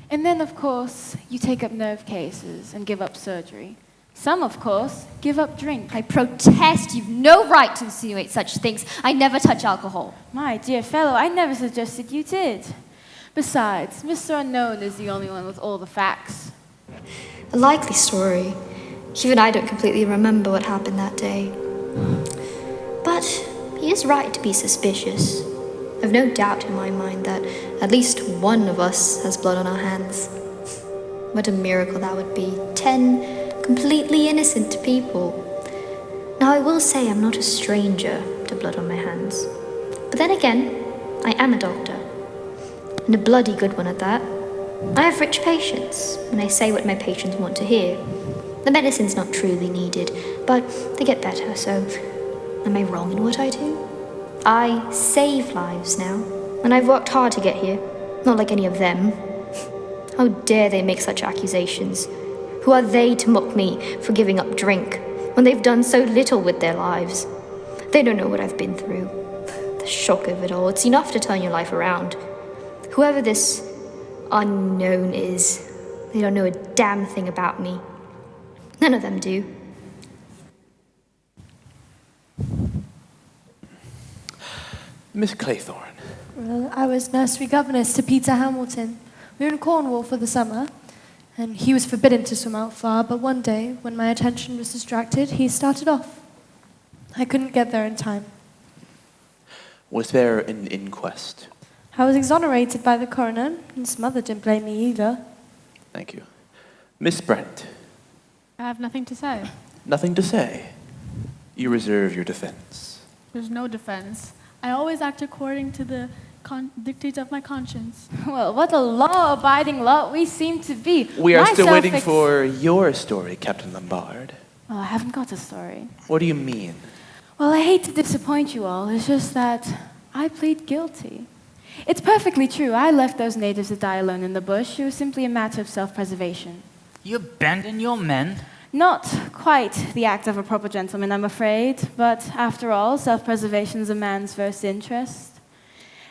And then, of course, you take up nerve cases and give up surgery. Some, of course, give up drink. I protest. You've no right to insinuate such things. I never touch alcohol. My dear fellow, I never suggested you did. Besides, Mr. Unknown is the only one with all the facts. A likely story. Even I don't completely remember what happened that day. But He is right to be suspicious. I've no doubt in my mind that at least one of us has blood on our hands. What a miracle that would be. 10 completely innocent people. Now, I will say I'm not a stranger to blood on my hands. But then again, I am a doctor. And a bloody good one at that. I have rich patients, and I say what my patients want to hear. The medicine's not truly needed, but they get better, so am I wrong in what I do? I save lives now, and I've worked hard to get here, not like any of them. How dare they make such accusations? Who are they to mock me for giving up drink when they've done so little with their lives? They don't know what I've been through. The shock of it all, it's enough to turn your life around. Whoever this unknown is, they don't know a damn thing about me. None of them do. Miss Claythorne. Well, I was nursery governess to Peter Hamilton. We were in Cornwall for the summer, and he was forbidden to swim out far, but one day, when my attention was distracted, he started off. I couldn't get there in time. Was there an inquest? I was exonerated by the coroner, and his mother didn't blame me either. Thank you. Miss Brent. I have nothing to say. Nothing to say. You reserve your defense. There's no defense. I always act according to the dictates of my conscience. Well, what a law-abiding lot we seem to be. We are still waiting for your story, Captain Lombard. Well, I haven't got a story. What do you mean? Well, I hate to disappoint you all. It's just that I plead guilty. It's perfectly true. I left those natives to die alone in the bush. It was simply a matter of self-preservation. You abandoned your men? Not quite the act of a proper gentleman, I'm afraid. But after all, self-preservation is a man's first interest.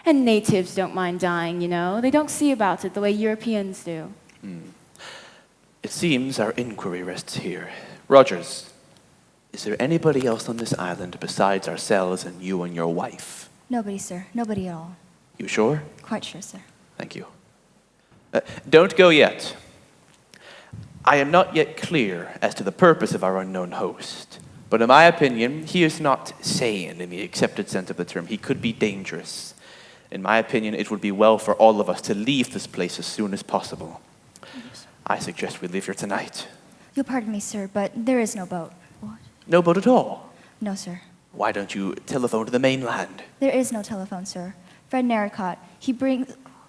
And natives don't mind dying, you know. They don't see about it the way Europeans do. It seems our inquiry rests here. Rogers, is there anybody else on this island besides ourselves and you and your wife? Nobody, sir. Nobody at all. You sure? Quite sure, sir. Thank you. Don't go yet. I am not yet clear as to the purpose of our unknown host, but in my opinion, he is not sane in the accepted sense of the term. He could be dangerous. In my opinion, it would be well for all of us to leave this place as soon as possible. I suggest we leave here tonight. You'll pardon me, sir, but there is no boat. What? No boat at all? No, sir. Why don't you telephone to the mainland? There is no telephone, sir. Fred Narracott,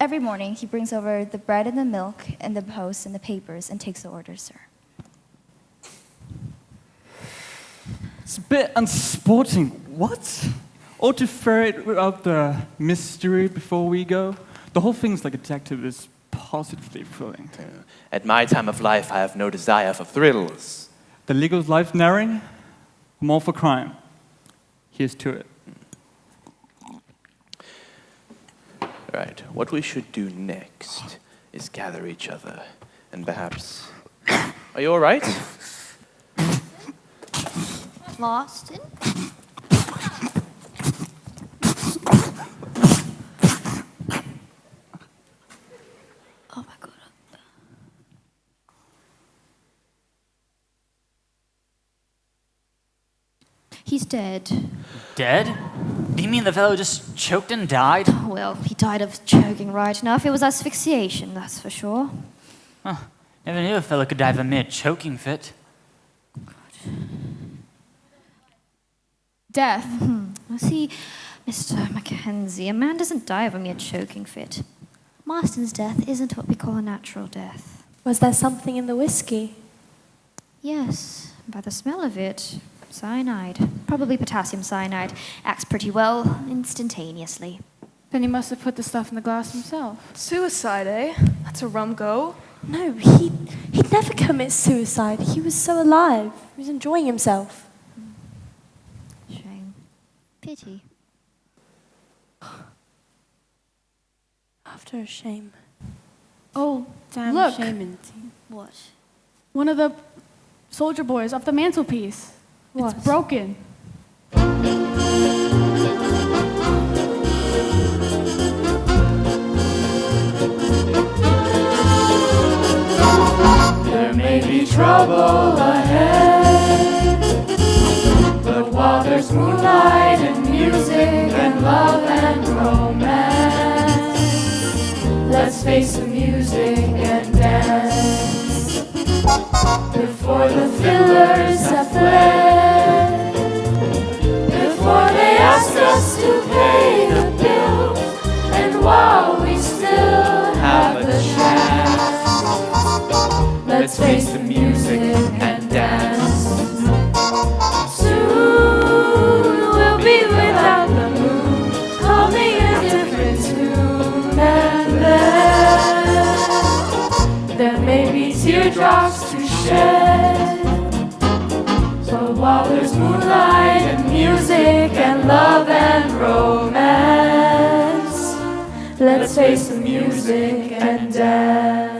every morning he brings over the bread and the milk and the post and the papers and takes the orders, sir. It's a bit unsporting. What? Or to ferret out the mystery before we go? The whole thing's like a detective is positively thrilling. At my time of life, I have no desire for thrills. The legal life narrowing? I'm all for crime. Here's to it. Right, what we should do next is gather each other and perhaps... Are you all right? Lawson? Oh my God. He's dead. Dead? Do you mean the fellow just choked and died? Well, he died of choking right enough. It was asphyxiation, that's for sure. Huh. Never knew a fellow could die of a mere choking fit. Death. Well, see, Mr. Mackenzie, a man doesn't die of a mere choking fit. Marston's death isn't what we call a natural death. Was there something in the whiskey? Yes, by the smell of it. Cyanide. Probably potassium cyanide. Acts pretty well instantaneously. Then he must have put the stuff in the glass himself. Suicide, eh? That's a rum go. No, he'd never commit suicide. He was so alive. He was enjoying himself. Shame. Pity. After a shame. Oh, Damn look. shame indeed. What? One of the soldier boys off the mantelpiece. What? It's broken. There may be trouble ahead, but while there's moonlight and music face the music and dance. Before the fillers have fled, before they ask us to pay the bills, and while we still have the chance, let's face the music and dance. Soon we'll be without the moon, humming a different tune, and then there may be teardrops to shed. But while there's moonlight and music and love and romance, let's face the music and dance.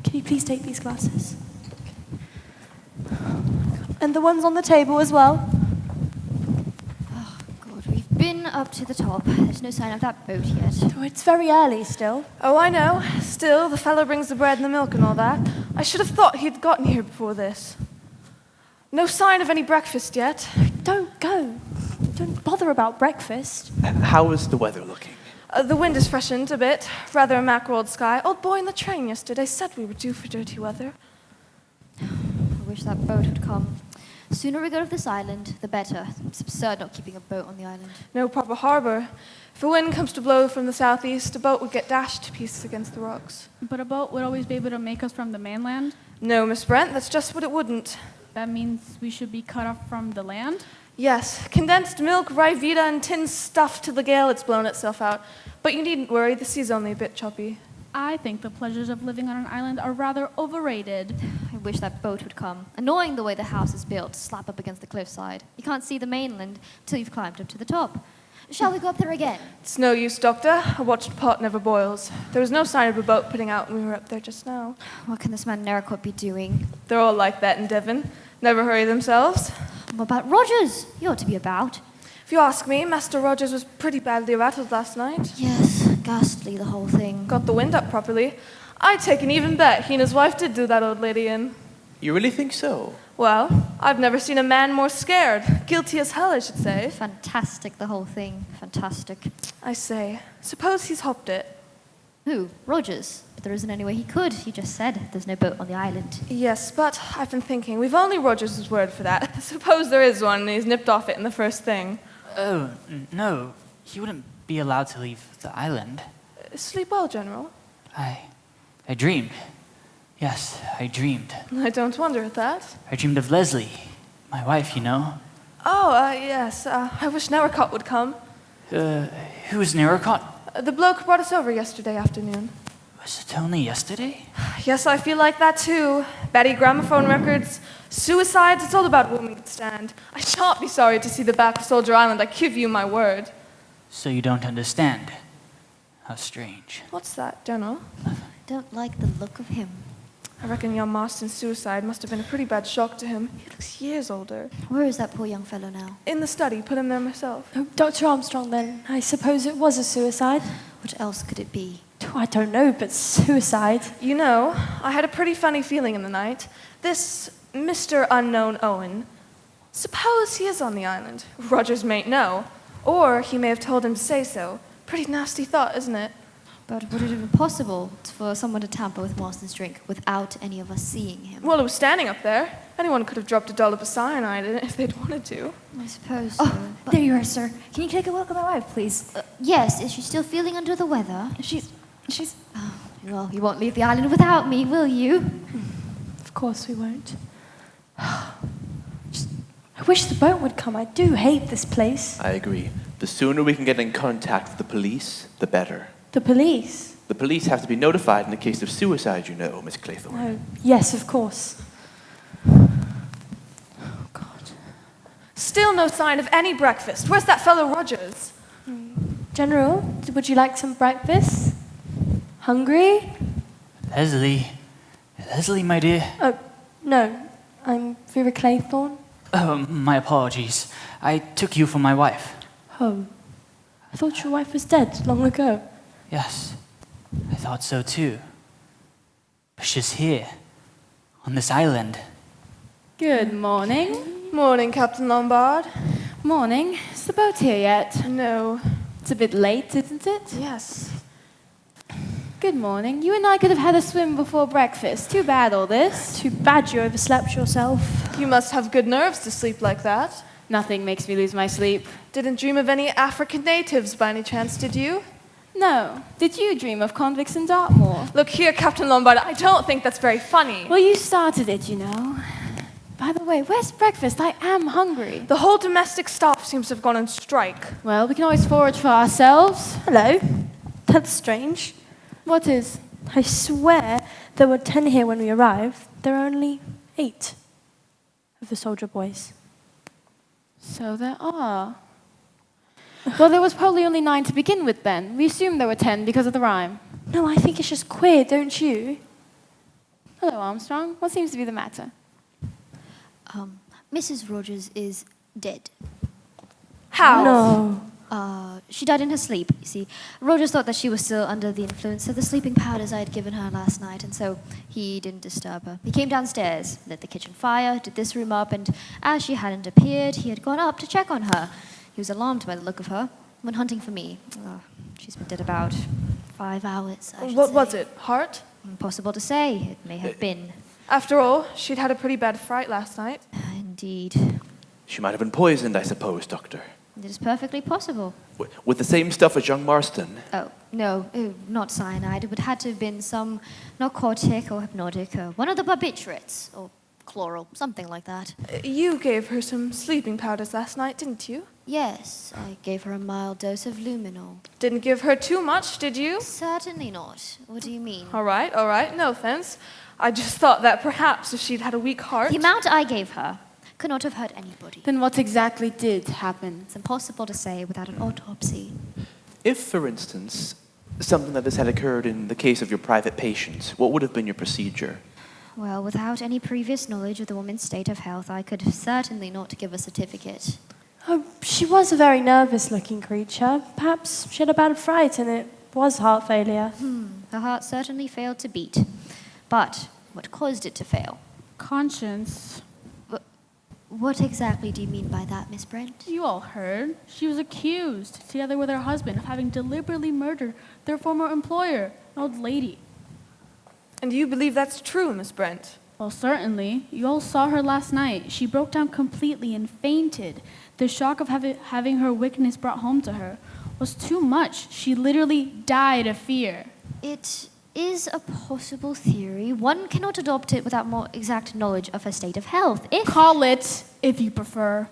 Can you please take these glasses? And the ones on the table as well. God, we've been up to the top. There's no sign of that boat yet. Oh, it's very early still. Oh, I know. Still, the fellow brings the bread and the milk and all that. I should have thought he'd gotten here before this. No sign of any breakfast yet. Don't go. Don't bother about breakfast. How is the weather looking? The wind has freshened a bit. Rather a mackereled sky. Old boy in the train yesterday said we were due for dirty weather. I wish that boat would come. The sooner we go to this island, the better. It's absurd not keeping a boat on the island. No proper harbor. If a wind comes to blow from the southeast, a boat would get dashed to pieces against the rocks. But a boat would always be able to make us from the mainland? No, Miss Brent, that's just what it wouldn't. That means we should be cut off from the land? Yes, condensed milk, rye vita, and tin stuff till the gale it's blown itself out. But you needn't worry, the sea's only a bit choppy. I think the pleasures of living on an island are rather overrated. I wish that boat would come. Annoying the way the house is built, slap up against the cliffside. You can't see the mainland till you've climbed up to the top. Shall we go up there again? It's no use, Doctor. A watched pot never boils. There was no sign of a boat putting out when we were up there just now. What can this man Narracott be doing? They're all like that in Devon. Never hurry themselves. What about Rogers? You ought to be about. If you ask me, Master Rogers was pretty badly rattled last night. Yes, ghastly, the whole thing. Got the wind up properly. I'd take an even bet he and his wife did do that old lady in. You really think so? Well, I've never seen a man more scared. Guilty as hell, I should say. Fantastic, the whole thing. Fantastic. I say, suppose he's hopped it. Who? Rogers? But there isn't any way he could. He just said there's no boat on the island. Yes, but I've been thinking, we've only Rogers' word for that. Suppose there is one and he's nipped off it in the first thing. Oh, no. He wouldn't be allowed to leave the island. Sleep well, General. I dreamed. Yes, I dreamed. I don't wonder at that. I dreamed of Leslie, my wife, you know. Oh, yes. I wish Narracott would come. Who's Narracott? The bloke brought us over yesterday afternoon. Was it only yesterday? Yes, I feel like that too. Batty gramophone records, suicides, it's all about women could stand. I shan't be sorry to see the back of Soldier Island, I give you my word. So you don't understand? How strange. What's that, General? I don't like the look of him. I reckon young Marston's suicide must have been a pretty bad shock to him. He looks years older. Where is that poor young fellow now? In the study, put him there myself. Oh, Dr. Armstrong, then. I suppose it was a suicide. What else could it be? Oh, I don't know, but suicide. You know, I had a pretty funny feeling in the night. This Mr. Unknown Owen, suppose he is on the island. Rogers mayn't know. Or he may have told him to say so. Pretty nasty thought, isn't it? But would it have been possible for someone to tamper with Marston's drink without any of us seeing him? Well, it was standing up there. Anyone could have dropped a dollop of cyanide in it if they'd wanted to. I suppose so. Oh, there you are, sir. Can you take a look at my wife, please? Yes, is she still feeling under the weather? She's... Oh, well, you won't leave the island without me, will you? Of course we won't. I wish the boat would come. I do hate this place. I agree. The sooner we can get in contact with the police, the better. The police? The police have to be notified in the case of suicide, you know, Miss Claythorne. Oh, yes, of course. Still no sign of any breakfast. Where's that fellow Rogers? General, would you like some breakfast? Hungry? Leslie, Leslie, my dear. Oh, no. I'm Vera Claythorne. Oh, my apologies. I took you for my wife. Oh. I thought your wife was dead long ago. Yes, I thought so too. But she's here, on this island. Good morning. Morning, Captain Lombard. Morning. Is the boat here yet? No. It's a bit late, isn't it? Yes. Good morning. You and I could have had a swim before breakfast. Too bad all this. Too bad you overslept yourself. You must have good nerves to sleep like that. Nothing makes me lose my sleep. Didn't dream of any African natives by any chance, did you? No. Did you dream of convicts in Dartmoor? Look here, Captain Lombard, I don't think that's very funny. Well, you started it, you know. By the way, where's breakfast? I am hungry. The whole domestic staff seems to have gone on strike. Well, we can always forage for ourselves. Hello. That's strange. What is? I swear there were 10 here when we arrived. There are only 8 of the soldier boys. So there are. Well, there was probably only 9 to begin with then. We assumed there were 10 because of the rhyme. No, I think it's just queer, don't you? Hello, Armstrong. What seems to be the matter? Mrs. Rogers is dead. How? No. She died in her sleep, you see. Rogers thought that she was still under the influence of the sleeping powders I had given her last night, and so he didn't disturb her. He came downstairs, lit the kitchen fire, did this room up, and as she hadn't appeared, he had gone up to check on her. He was alarmed by the look of her, went hunting for me. She's been dead about 5 hours, I should What say. was it, heart? Impossible to say. It may have been. After all, she'd had a pretty bad fright last night. Indeed. She might have been poisoned, I suppose, Doctor. It is perfectly possible. With the same stuff as young Marston. Oh, no, not cyanide. It would have to have been some narcotic or hypnotic, one of the barbiturates, or chloral, something like that. You gave her some sleeping powders last night, didn't you? Yes, I gave her a mild dose of luminol. Didn't give her too much, did you? Certainly not. What do you mean? All right, no offense. I just thought that perhaps if she'd had a weak heart... The amount I gave her could not have hurt anybody. Then what exactly did happen? It's impossible to say without an autopsy. If, for instance, something like this had occurred in the case of your private patient, what would have been your procedure? Well, without any previous knowledge of the woman's state of health, I could certainly not give a certificate. Oh, she was a very nervous-looking creature. Perhaps she had a bad fright and it was heart failure. Her heart certainly failed to beat. But what caused it to fail? Conscience. What exactly do you mean by that, Miss Brent? You all heard. She was accused, together with her husband, of having deliberately murdered their former employer, an old lady. And you believe that's true, Miss Brent? Well, certainly. You all saw her last night. She broke down completely and fainted. The shock of having her wickedness brought home to her was too much. She literally died of fear. It is a possible theory. One cannot adopt it without more exact knowledge of her state of health. Call it, if you prefer,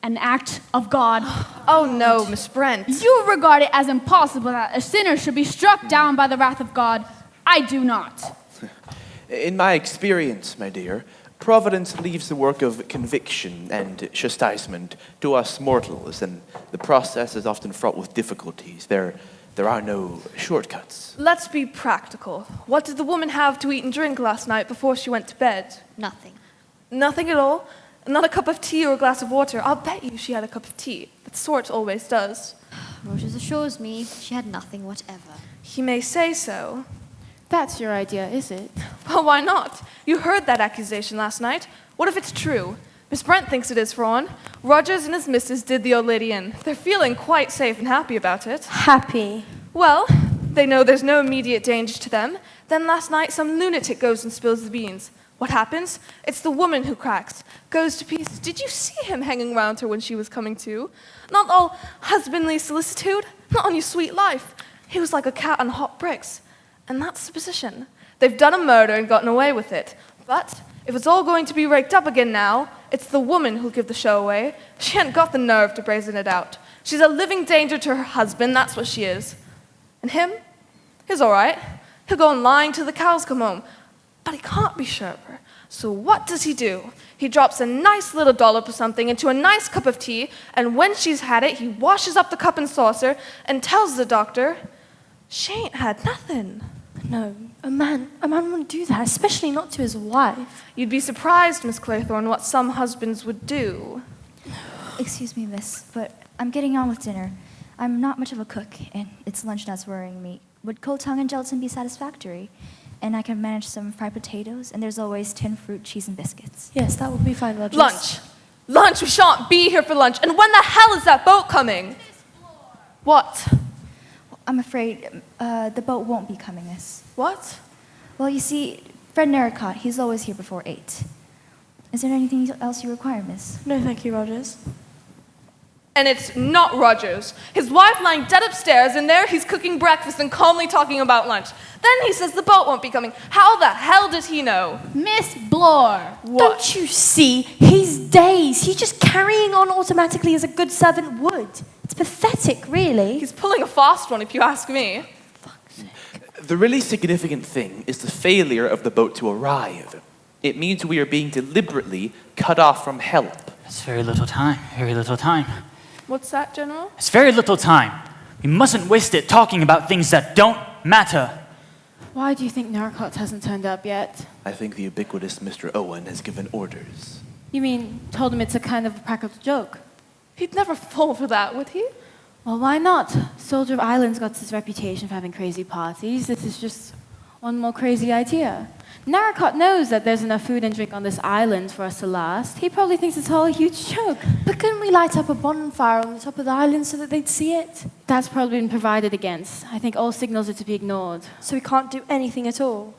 an act of God. Oh no, Miss Brent. You regard it as impossible that a sinner should be struck down by the wrath of God. I do not. In my experience, my dear, Providence leaves the work of conviction and chastisement to us mortals, and the process is often fraught with difficulties. There are no shortcuts. Let's be practical. What did the woman have to eat and drink last night before she went to bed? Nothing. Nothing at all? Not a cup of tea or a glass of water? I'll bet you she had a cup of tea. That sort always does. Rogers assures me she had nothing whatever. He may say so. That's your idea, is it? Well, why not? You heard that accusation last night. What if it's true? Miss Brent thinks it is, for one. Rogers and his missus did the old lady in. They're feeling quite safe and happy about it. Happy? Well, they know there's no immediate danger to them. Then last night, some lunatic goes and spills the beans. What happens? It's the woman who cracks, goes to pieces. Did you see him hanging around her when she was coming to? Not all husbandly solicitude, not on your sweet life. He was like a cat on hot bricks. And that's the position. They've done a murder and gotten away with it. But if it's all going to be raked up again now, it's the woman who'll give the show away. She hadn't got the nerve to brazen it out. She's a living danger to her husband, that's what she is. And him? He's all right. He'll go on lying till the cows come home. But he can't be sharper. So what does he do? He drops a nice little dollop of something into a nice cup of tea, and when she's had it, he washes up the cup and saucer and tells the doctor she ain't had nothing. No, a man wouldn't do that, especially not to his wife. You'd be surprised, Miss Claythorne, what some husbands would do. Excuse me, miss, but I'm getting on with dinner. I'm not much of a cook, and it's lunch that's worrying me. Would cold tongue and gelatin be satisfactory? And I can manage some fried potatoes, and there's always tin fruit, cheese, and biscuits. Yes, that would be fine, Rogers. Lunch! Lunch! We shan't be here for lunch. And when the hell is that boat coming? What? I'm afraid the boat won't be coming, miss. What? Well, you see, Fred Narracott, he's always here before 8. Is there anything else you require, miss? No, thank you, Rogers. And it's not Rogers. His wife lying dead upstairs, and there he's cooking breakfast and calmly talking about lunch. Then he says the boat won't be coming. How the hell did he know? Miss Bloor! What? Don't you see? He's dazed. He's just carrying on automatically as a good servant would. It's pathetic, really. He's pulling a fast one, if you ask me. The really significant thing is the failure of the boat to arrive. It means we are being deliberately cut off from help. It's very little time, very little time. What's that, General? It's very little time. We mustn't waste it talking about things that don't matter. Why do you think Narcot hasn't turned up yet? I think the ubiquitous Mr. Owen has given orders. You mean, told him it's a kind of practical joke? He'd never fall for that, would he? Well, why not? Soldier of Island's got his reputation for having crazy parties. This is just one more crazy idea. Narracott knows that there's enough food and drink on this island for us to last. He probably thinks it's all a huge joke. But couldn't we light up a bonfire on the top of the island so that they'd see it? That's probably been provided against. I think all signals are to be ignored. So we can't do anything at all?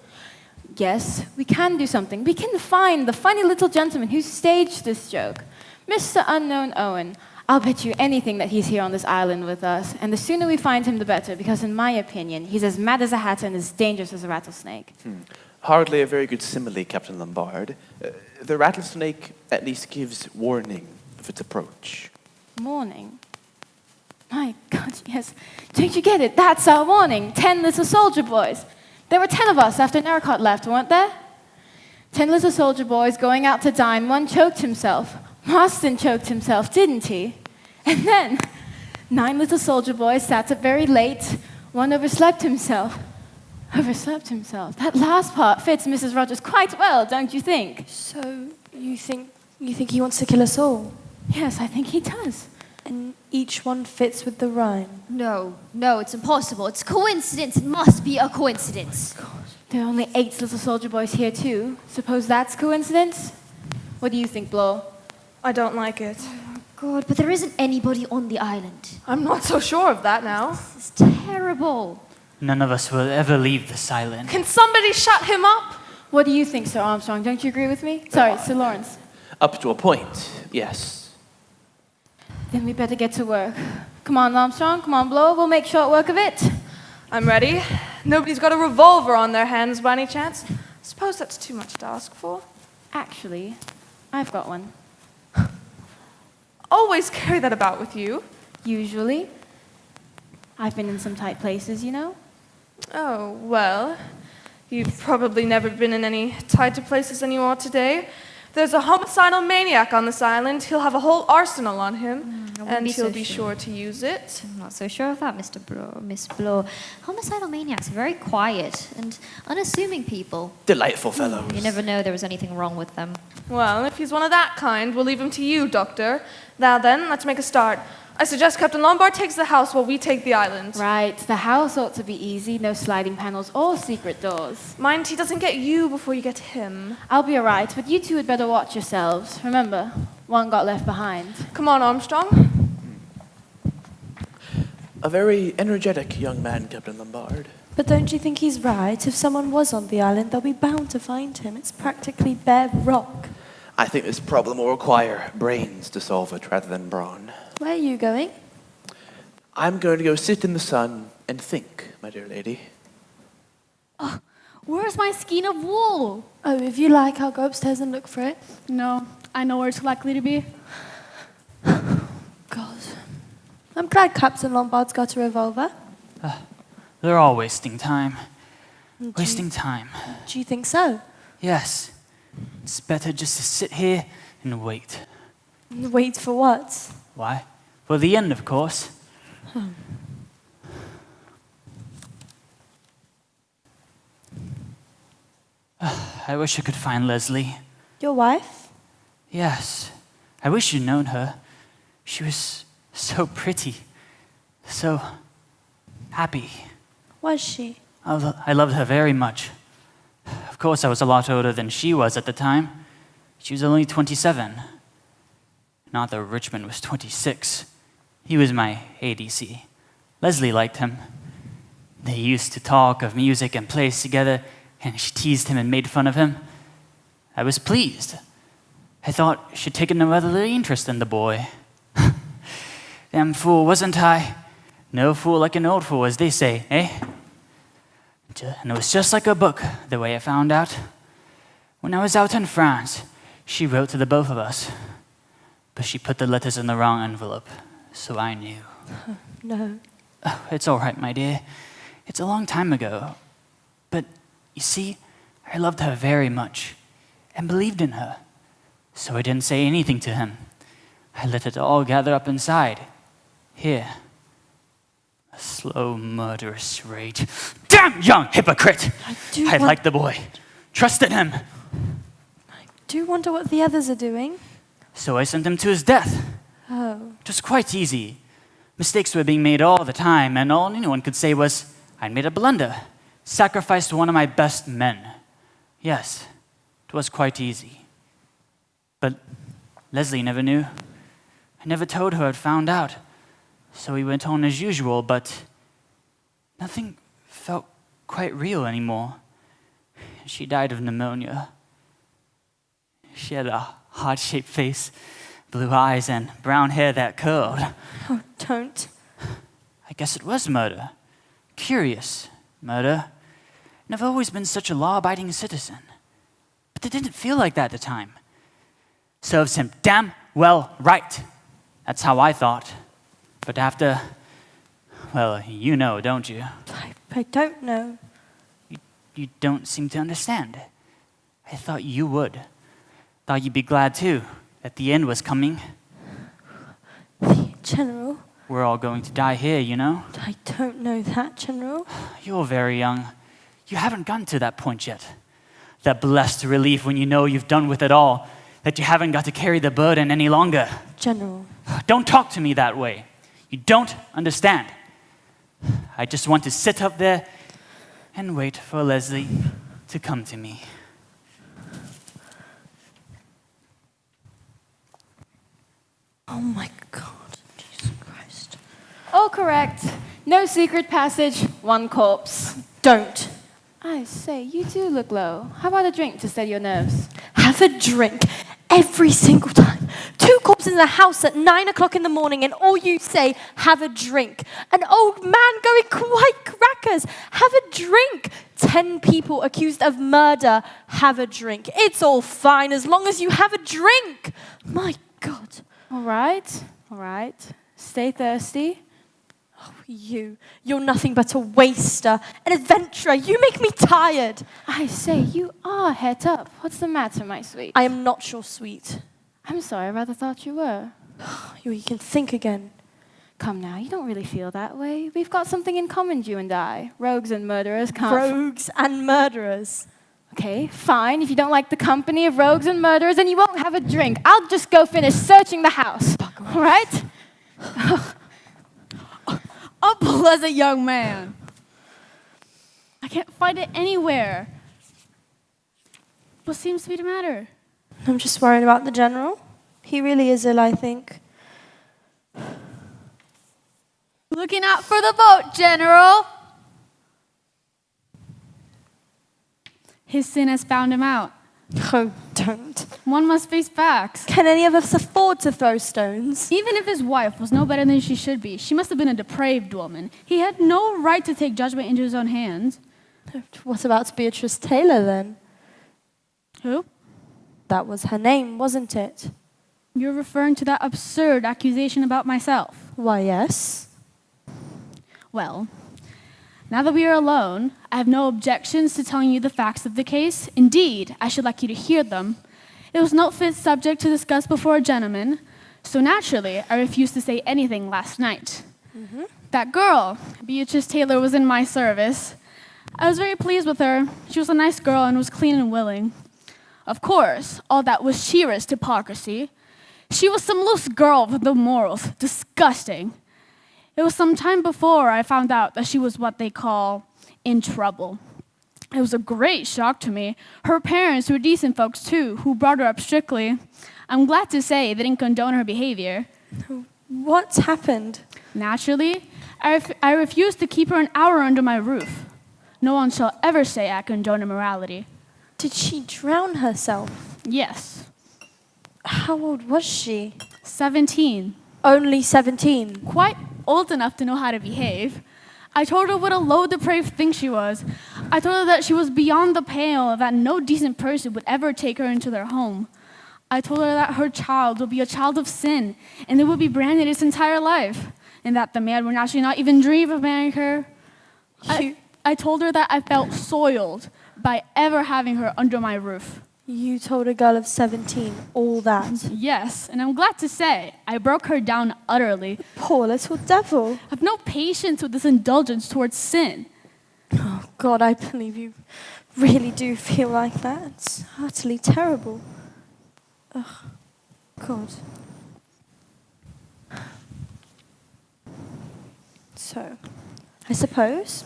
Yes, we can do something. We can find the funny little gentleman who staged this joke. Mr. Unknown Owen. I'll bet you anything that he's here on this island with us. And the sooner we find him, the better. Because in my opinion, he's as mad as a hatter and as dangerous as a rattlesnake. Hardly a very good simile, Captain Lombard. The rattlesnake at least gives warning of its approach. Warning? My God, yes. Don't you get it? That's our warning. 10 little soldier boys. There were 10 of us after Narracott left, weren't there? 10 little soldier boys going out to dine. One choked himself. Marston choked himself, didn't he? And then 9 little soldier boys sat up very late. One overslept himself. Overslept himself. That last part fits Mrs. Rogers quite well, don't you think? So you think he wants to kill us all? Yes, I think he does. And each one fits with the rhyme? No, it's impossible. It's coincidence. It must be a coincidence. There are only 8 little soldier boys here too. Suppose that's coincidence? What do you think, Blow? I don't like it. Oh, God, but there isn't anybody on the island. I'm not so sure of that now. This is terrible. None of us will ever leave this island. Can somebody shut him up? What do you think, Sir Armstrong? Don't you agree with me? Sorry, Sir Lawrence. Up to a point, yes. Then we better get to work. Come on, Armstrong. Come on, Blow. We'll make short work of it. I'm ready. Nobody's got a revolver on their hands by any chance. Suppose that's too much to ask for. Actually, I've got one. Always carry that about with you. Usually. I've been in some tight places, you know. Oh, well, you've probably never been in any tighter places than you are today. There's a homicidal maniac on this island. He'll have a whole arsenal on him, and he'll be sure to use it. I'm not so sure of that, Miss Blow. Homicidal maniacs are very quiet and unassuming people. Delightful fellows. You never know there was anything wrong with them. Well, if he's one of that kind, we'll leave him to you, Doctor. Now then, let's make a start. I suggest Captain Lombard takes the house while we take the island. Right. The house ought to be easy. No sliding panels or secret doors. Mind he doesn't get you before you get him. I'll be all right, but you two had better watch yourselves. Remember, one got left behind. Come on, Armstrong. A very energetic young man, Captain Lombard. But don't you think he's right? If someone was on the island, they'll be bound to find him. It's practically bare rock. I think this problem will require brains to solve it rather than brawn. Where are you going? I'm going to go sit in the sun and think, my dear lady. Oh, where's my skein of wool? Oh, if you like, I'll go upstairs and look for it. No, I know where it's likely to be. God. I'm glad Captain Lombard's got a revolver. They're all wasting time. Wasting time. Do you think so? Yes. It's better just to sit here and wait. Wait for what? Why? For the end, of course. I wish I could find Leslie. Your wife? Yes. I wish you'd known her. She was so pretty. So happy. Was she? I loved her very much. Of course, I was a lot older than she was at the time. She was only 27. Not that Richmond was 26. He was my ADC. Leslie liked him. They used to talk of music and plays together, and she teased him and made fun of him. I was pleased. I thought she'd taken no other interest in the boy. Damn fool, wasn't I? No fool like an old fool, as they say, eh? And it was just like a book, the way I found out. When I was out in France, she wrote to the both of us. But she put the letters in the wrong envelope, so I knew. No. Oh, it's all right, my dear. It's a long time ago. But you see, I loved her very much and believed in her. So I didn't say anything to him. I let it all gather up inside. Here. A slow, murderous rage. Damn young hypocrite! I liked the boy. Trusted him. I do wonder what the others are doing. So I sent him to his death. Oh. It was quite easy. Mistakes were being made all the time, and all anyone could say was, I'd made a blunder. Sacrificed one of my best men. Yes, it was quite easy. But Leslie never knew. I never told her I'd found out. So he went on as usual, but nothing felt quite real anymore. She died of pneumonia. She had a heart-shaped face, blue eyes, and brown hair that curled. Oh, don't. I guess it was murder. Curious murder. And I've always been such a law-abiding citizen. But it didn't feel like that at the time. Serves him damn well right. That's how I thought. But after, well, you know, don't you? I don't know. You don't seem to understand. I thought you would. Thought you'd be glad too, that the end was coming. General? We're all going to die here, you know? I don't know that, General. You're very young. You haven't gotten to that point yet. That blessed relief when you know you've done with it all, that you haven't got to carry the burden any longer. General. Don't talk to me that way. You don't understand. I just want to sit up there and wait for Leslie to come to me. Oh my God, Jesus Christ. All correct. No secret passage, one corpse. Don't. I say, you do look low. How about a drink to steady your nerves? Have a drink every single time. 2 corpses in the house at 9 o'clock in the morning, and all you say, have a drink. An old man going quite crackers. Have a drink. 10 people accused of murder. Have a drink. It's all fine as long as you have a drink. My God. All right. Stay thirsty. Oh, you're nothing but a waster, an adventurer. You make me tired. I say, you are het up. What's the matter, my sweet? I am not your sweet. I'm sorry, I rather thought you were. You can think again. Come now, you don't really feel that way. We've got something in common, you and I. Rogues and murderers can't... Rogues and murderers. Okay, fine. If you don't like the company of rogues and murderers, then you won't have a drink. I'll just go finish searching the house. All right? Unpleasant young man. I can't find it anywhere. What seems to be the matter? I'm just worried about the General. He really is ill, I think. Looking out for the boat, General. His sin has found him out. Oh, don't. One must face facts. Can any of us afford to throw stones? Even if his wife was no better than she should be, she must have been a depraved woman. He had no right to take judgment into his own hands. What about Beatrice Taylor, then? Who? That was her name, wasn't it? You're referring to that absurd accusation about myself. Why, yes. Well, now that we are alone, I have no objections to telling you the facts of the case. Indeed, I should like you to hear them. It was no fit subject to discuss before a gentleman, so naturally, I refused to say anything last night. That girl, Beatrice Taylor, was in my service. I was very pleased with her. She was a nice girl and was clean and willing. Of course, all that was sheerest hypocrisy. She was some loose girl with no morals. Disgusting. It was some time before I found out that she was what they call in trouble. It was a great shock to me. Her parents were decent folks too, who brought her up strictly. I'm glad to say they didn't condone her behavior. What's happened? Naturally, I refused to keep her an hour under my roof. No one shall ever say I condone immorality. Did she drown herself? Yes. How old was she? 17. Only 17? Quite old enough to know how to behave. I told her what a low, depraved thing she was. I told her that she was beyond the pale, that no decent person would ever take her into their home. I told her that her child would be a child of sin, and it would be branded its entire life, and that the man would naturally not even dream of marrying her. I told her that I felt soiled by ever having her under my roof. You told a girl of 17 all that? Yes, and I'm glad to say I broke her down utterly. Poor little devil. I've no patience with this indulgence towards sin. Oh, God, I believe you really do feel like that. It's utterly terrible. Ugh, God. So, I suppose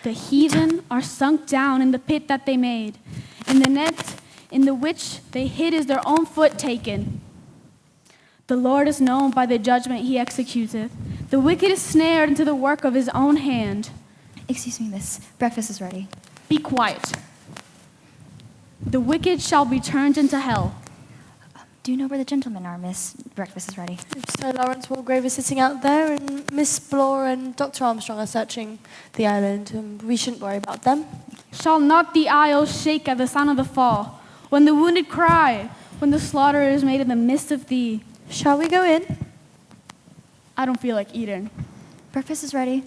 the heathen are sunk down in the pit that they made, and the net in the which they hid is their own foot taken. The Lord is known by the judgment he executeth. The wicked is snared into the work of his own hand. Excuse me, miss. Breakfast is ready. Be quiet. The wicked shall be turned into hell. Do you know where the gentlemen are, miss? Breakfast is ready. Mr. Lawrence Walgrave is sitting out there, and Miss Blore and Dr. Armstrong are searching the island, and we shouldn't worry about them. Shall not the isles shake at the sound of the fall? When the wounded cry, when the slaughter is made in the midst of thee. Shall we go in? I don't feel like eating. Breakfast is ready.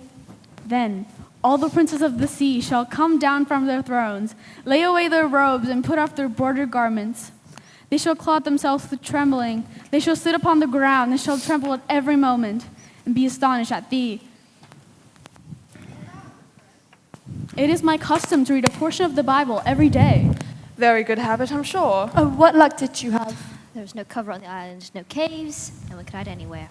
Then all the princes of the sea shall come down from their thrones, lay away their robes, and put off their bordered garments. They shall clothe themselves with trembling. They shall sit upon the ground. They shall tremble at every moment, and be astonished at thee. It is my custom to read a portion of the Bible every day. Very good habit, I'm sure. Oh, what luck did you have? There was no cover on the island, no caves, no one could hide anywhere.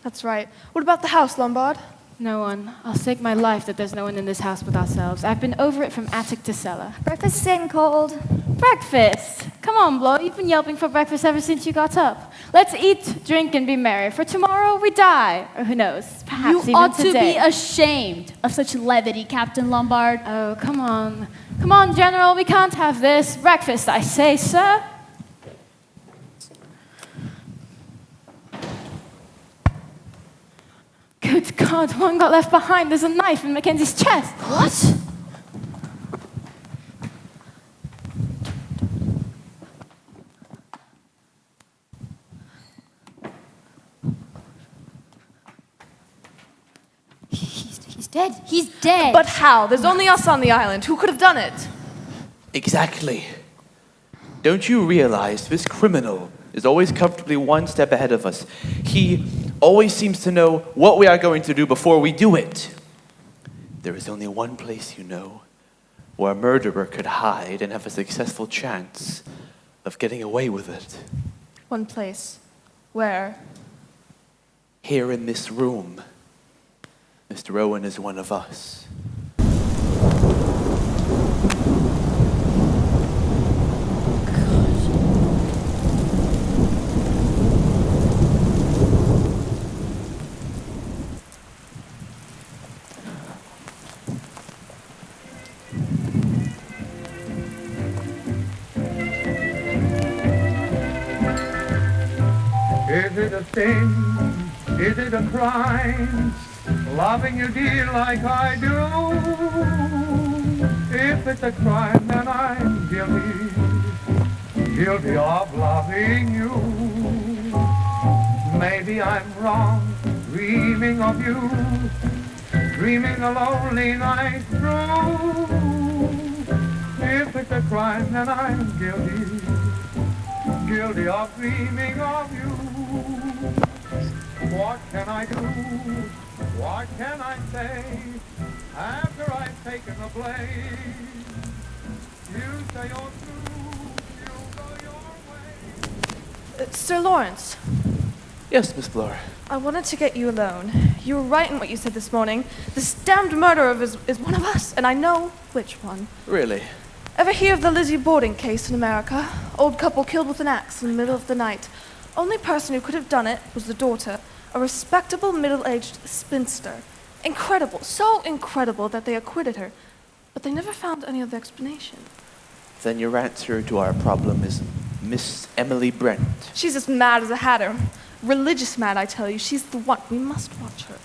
That's right. What about the house, Lombard? No one. I'll stake my life that there's no one in this house but ourselves. I've been over it from attic to cellar. Breakfast is getting cold. Breakfast! Come on, Blow. You've been yelping for breakfast ever since you got up. Let's eat, drink, and be merry. For tomorrow we die. Or who knows? Perhaps you even ought today. to be ashamed of such levity, Captain Lombard. Oh, come on. Come on, General. We can't have this. Breakfast, I say, sir. Good God, one got left behind. There's a knife in Mackenzie's chest. What? He's dead. He's dead. But how? There's only us on the island. Who could have done it? Exactly. Don't you realize this criminal is always comfortably one step ahead of us? He always seems to know what we are going to do before we do it. There is only one place, you know, where a murderer could hide and have a successful chance of getting away with it. One place. Where? Here in this room. Mr. Owen is one of us. Is it a sin? Is it a crime? Loving you dear like I do. If it's a crime, then I'm guilty of loving you. Maybe I'm wrong, dreaming of you, dreaming a lonely night through. If it's a crime, then I'm guilty of dreaming of you. What can I do? What can I say? After I've taken the blame, you say you're through, you'll go your way. Sir Lawrence, Yes, Miss Blore. I wanted to get you alone. You were right in what you said this morning. This damned murderer is one of us, and I know which one. Really? Ever hear of the Lizzie Borden case in America? Old couple killed with an axe in the middle of the night. Only person who could have done it was the daughter, a respectable middle-aged spinster. Incredible, so incredible that they acquitted her. But they never found any other explanation. Then your answer to our problem is Miss Emily Brent. She's as mad as a hatter. Religious mad, I tell you. She's the one. We must watch her.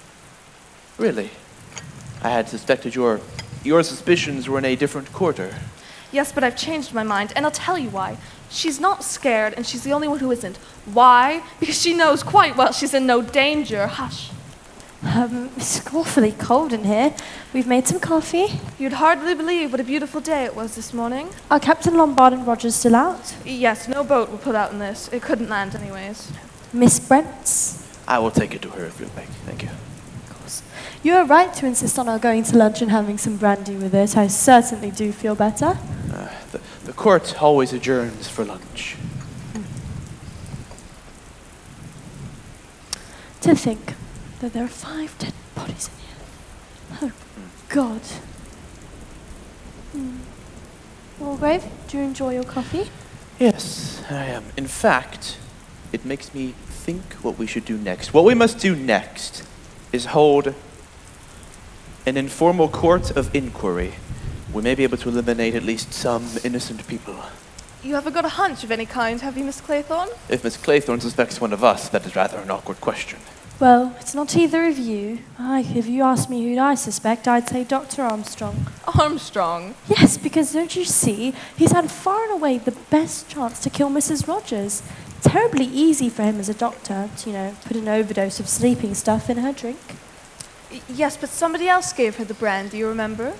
Really? I had suspected your suspicions were in a different quarter. Yes, but I've changed my mind, and I'll tell you why. She's not scared, and she's the only one who isn't. Why? Because she knows quite well she's in no danger. Hush. It's awfully cold in here. We've made some coffee. You'd hardly believe what a beautiful day it was this morning. Are Captain Lombard and Rogers still out? Yes, no boat will put out in this. It couldn't land anyways. Miss Brent's? I will take it to her if you'd like. Thank you. You are right to insist on our going to lunch and having some brandy with it. I certainly do feel better. The court always adjourns for lunch. To think that there are 5 dead bodies in here. Oh, God. Walgrave, do you enjoy your coffee? Yes, I am. In fact, it makes me think what we should do next. What we must do next is hold an informal court of inquiry. We may be able to eliminate at least some innocent people. You haven't got a hunch of any kind, have you, Miss Claythorne? If Miss Claythorne suspects one of us, that is rather an awkward question. Well, it's not either of you. If you asked me who I suspect, I'd say Dr. Armstrong. Armstrong? Yes, because don't you see, he's had far and away the best chance to kill Mrs. Rogers. Terribly easy for him as a doctor to, put an overdose of sleeping stuff in her drink. Yes, but somebody else gave her the brand, do you remember?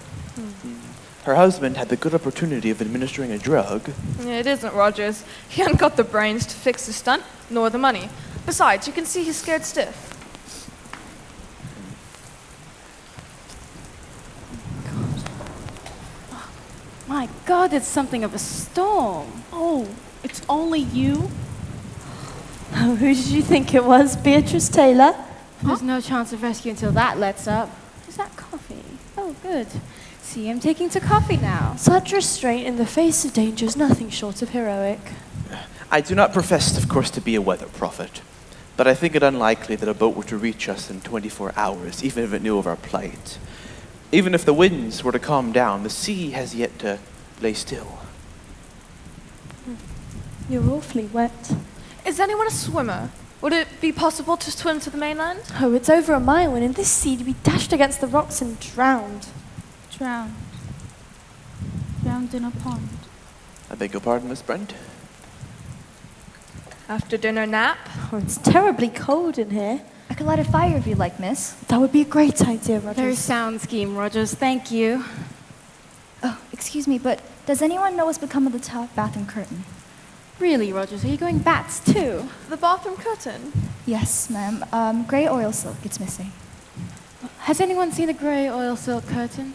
Her husband had the good opportunity of administering a drug. It isn't Rogers. He hadn't got the brains to fix the stunt, nor the money. Besides, you can see he's scared stiff. My God, it's something of a storm. Oh, it's only you? Oh, who did you think it was? Beatrice Taylor? There's no chance of rescue until that lets up. Is that coffee? Oh, good. See, I'm taking to coffee now. Such restraint in the face of danger is nothing short of heroic. I do not profess, of course, to be a weather prophet, but I think it unlikely that a boat were to reach us in 24 hours, even if it knew of our plight. Even if the winds were to calm down, the sea has yet to lay still. You're awfully wet. Is anyone a swimmer? Would it be possible to swim to the mainland? Oh, it's over a mile, and in this sea to be dashed against the rocks and drowned. Drowned. Drowned in a pond. I beg your pardon, Miss Brent? After dinner nap? Oh, it's terribly cold in here. I could light a fire if you'd like, miss. That would be a great idea, Rogers. Very sound scheme, Rogers. Thank you. Oh, excuse me, but does anyone know what's become of the top bathroom curtain? Really, Rogers? Are you going bats too? The bathroom curtain? Yes, ma'am. Grey oil silk, it's missing. Has anyone seen a grey oil silk curtain?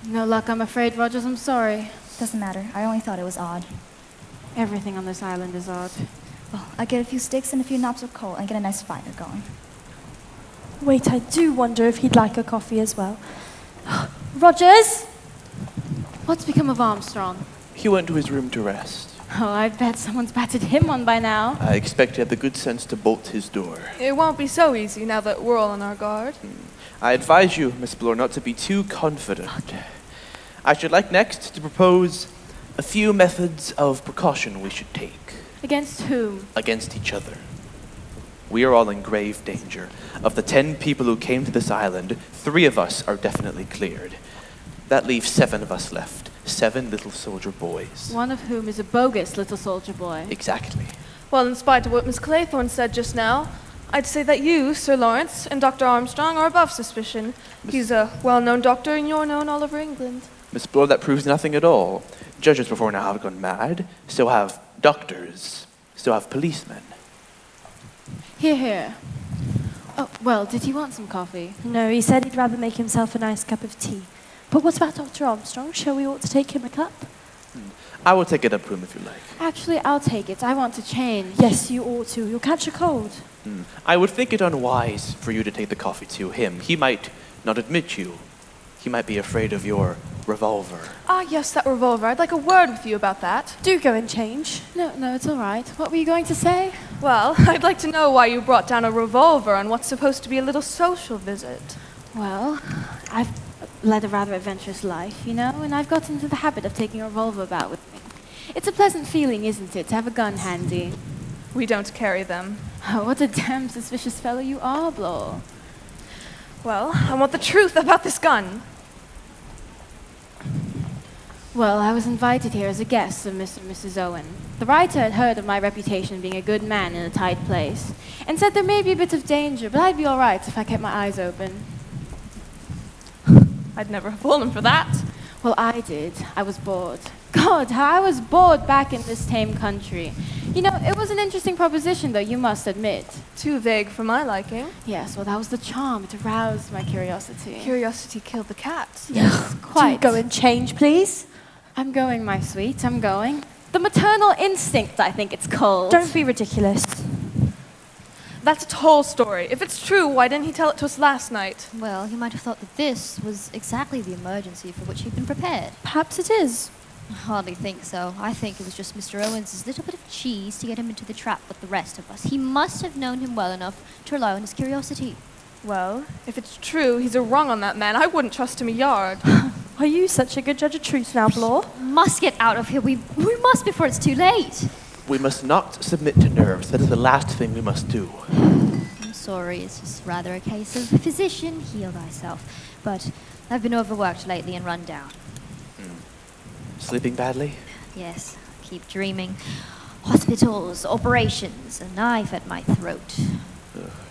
No luck, I'm afraid, Rogers. I'm sorry. Doesn't matter. I only thought it was odd. Everything on this island is odd. Well, I'll get a few sticks and a few knobs of coal and get a nice fire going. Wait, I do wonder if he'd like a coffee as well. Rogers? What's become of Armstrong? He went to his room to rest. Oh, I bet someone's battered him one by now. I expect he had the good sense to bolt his door. It won't be so easy now that we're all on our guard. I advise you, Miss Blore, not to be too confident. I should like next to propose a few methods of precaution we should take. Against whom? Against each other. We are all in grave danger. Of the 10 people who came to this island, 3 of us are definitely cleared. That leaves 7 of us left. 7 little soldier boys. One of whom is a bogus little soldier boy. Exactly. Well, in spite of what Miss Claythorne said just now, I'd say that you, Sir Lawrence, and Dr. Armstrong are above suspicion. He's a well-known doctor, and you're known all over England. Miss Blore, that proves nothing at all. Judges before now have gone mad. So have doctors. So have policemen. Here, here. Oh, well, did he want some coffee? No, he said he'd rather make himself a nice cup of tea. But what about Dr. Armstrong? Shall we ought to take him a cup? I will take it up to him if you like. Actually, I'll take it. I want to change. Yes, you ought to. You'll catch a cold. I would think it unwise for you to take the coffee to him. He might not admit you. He might be afraid of your revolver. Ah, yes, that revolver. I'd like a word with you about that. Do go and change. No, it's all right. What were you going to say? Well, I'd like to know why you brought down a revolver on what's supposed to be a little social visit. Well, I've led a rather adventurous life, you know, and I've got into the habit of taking a revolver about with me. It's a pleasant feeling, isn't it, to have a gun handy? We don't carry them. Oh, what a damn suspicious fellow you are, Blore. Well, I want the truth about this gun. Well, I was invited here as a guest of Mr. and Mrs. Owen. The writer had heard of my reputation being a good man in a tight place, and said there may be a bit of danger, but I'd be all right if I kept my eyes open. I'd never have fallen for that. Well, I did. I was bored. God, how I was bored back in this tame country. You know, it was an interesting proposition, though, you must admit. Too vague for my liking. Yes, well, that was the charm. It aroused my curiosity. Curiosity killed the cat. Yes, quite. Do go and change, please. I'm going, my sweet, I'm going. The maternal instinct, I think it's called. Don't be ridiculous. That's a tall story. If it's true, why didn't he tell it to us last night? Well, he might have thought that this was exactly the emergency for which he'd been prepared. Perhaps it is. I hardly think so. I think it was just Mr. Owens' little bit of cheese to get him into the trap with the rest of us. He must have known him well enough to rely on his curiosity. Well, if it's true, he's a rung on that man. I wouldn't trust him a yard. Are you such a good judge of truth now, Blore? Must get out of here. We must before it's too late. We must not submit to nerves. That is the last thing we must do. I'm sorry. It's just rather a case of physician, heal thyself. But I've been overworked lately and run down. Sleeping badly? Yes, keep dreaming. Hospitals, operations, a knife at my throat.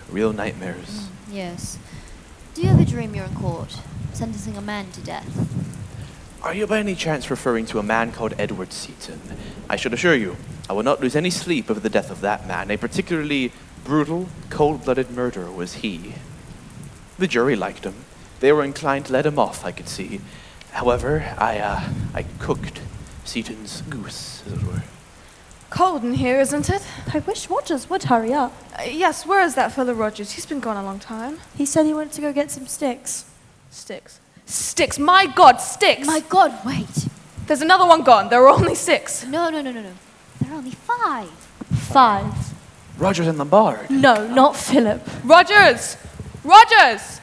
Real nightmares. Yes. Do you ever dream you're in court, sentencing a man to death? Are you by any chance referring to a man called Edward Seaton? I should assure you, I will not lose any sleep over the death of that man. A particularly brutal, cold-blooded murderer was he. The jury liked him. They were inclined to let him off, I could see. However, I cooked Seaton's goose, as it were. Cold in here, isn't it? I wish Rogers would hurry up. Yes, where is that fellow Rogers? He's been gone a long time. He said he wanted to go get some sticks. Sticks? Sticks! My God, sticks! My God, wait. There's another one gone. There were only 6. No. There are only 5. 5. Rogers and Lombard. No, not Philip. Rogers! Rogers!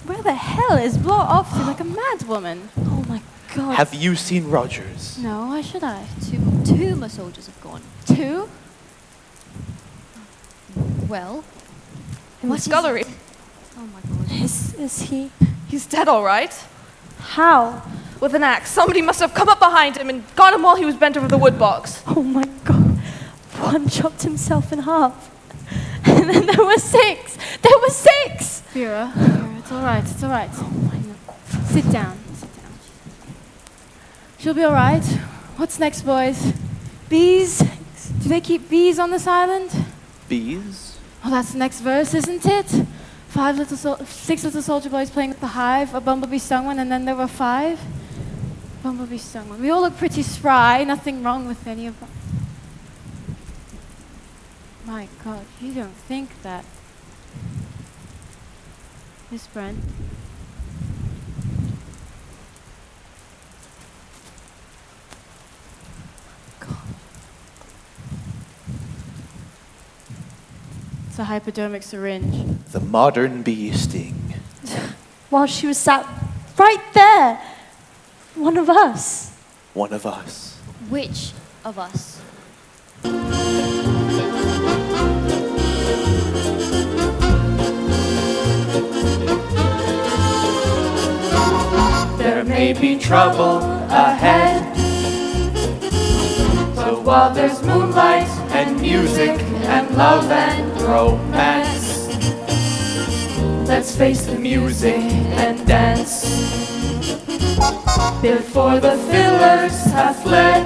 Where the hell is Blore off to like a mad woman? Oh my God. Have you seen Rogers? No, why should I? 2 more soldiers have gone. 2? Well, in the scullery. Oh my God. Is he? He's dead, all right. How? With an axe. Somebody must have come up behind him and got him while he was bent over the wood box. Oh my God. One chopped himself in half. And then there were 6. There were 6! Vera, it's all right. It's all right. Oh my God. Sit down. She'll be all right. What's next, boys? Bees? Do they keep bees on this island? Bees? Well, that's the next verse, isn't it? 6 little soldier boys playing with the hive. A bumblebee stung one, and then there were 5. Bumblebee stung one. We all look pretty spry. Nothing wrong with any of them. My God, you don't think that. Miss Brent. It's a hypodermic syringe. The modern bee sting. While she was sat right there. One of us. One of us. Which of us? There may be trouble ahead, but while there's moonlight and music and love and romance, let's face the music and dance. Before the fillers have fled,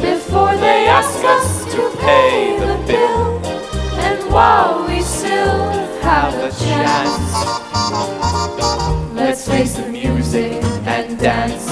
before they ask us to pay the bill, and while we have a chance. Let's face the music and dance.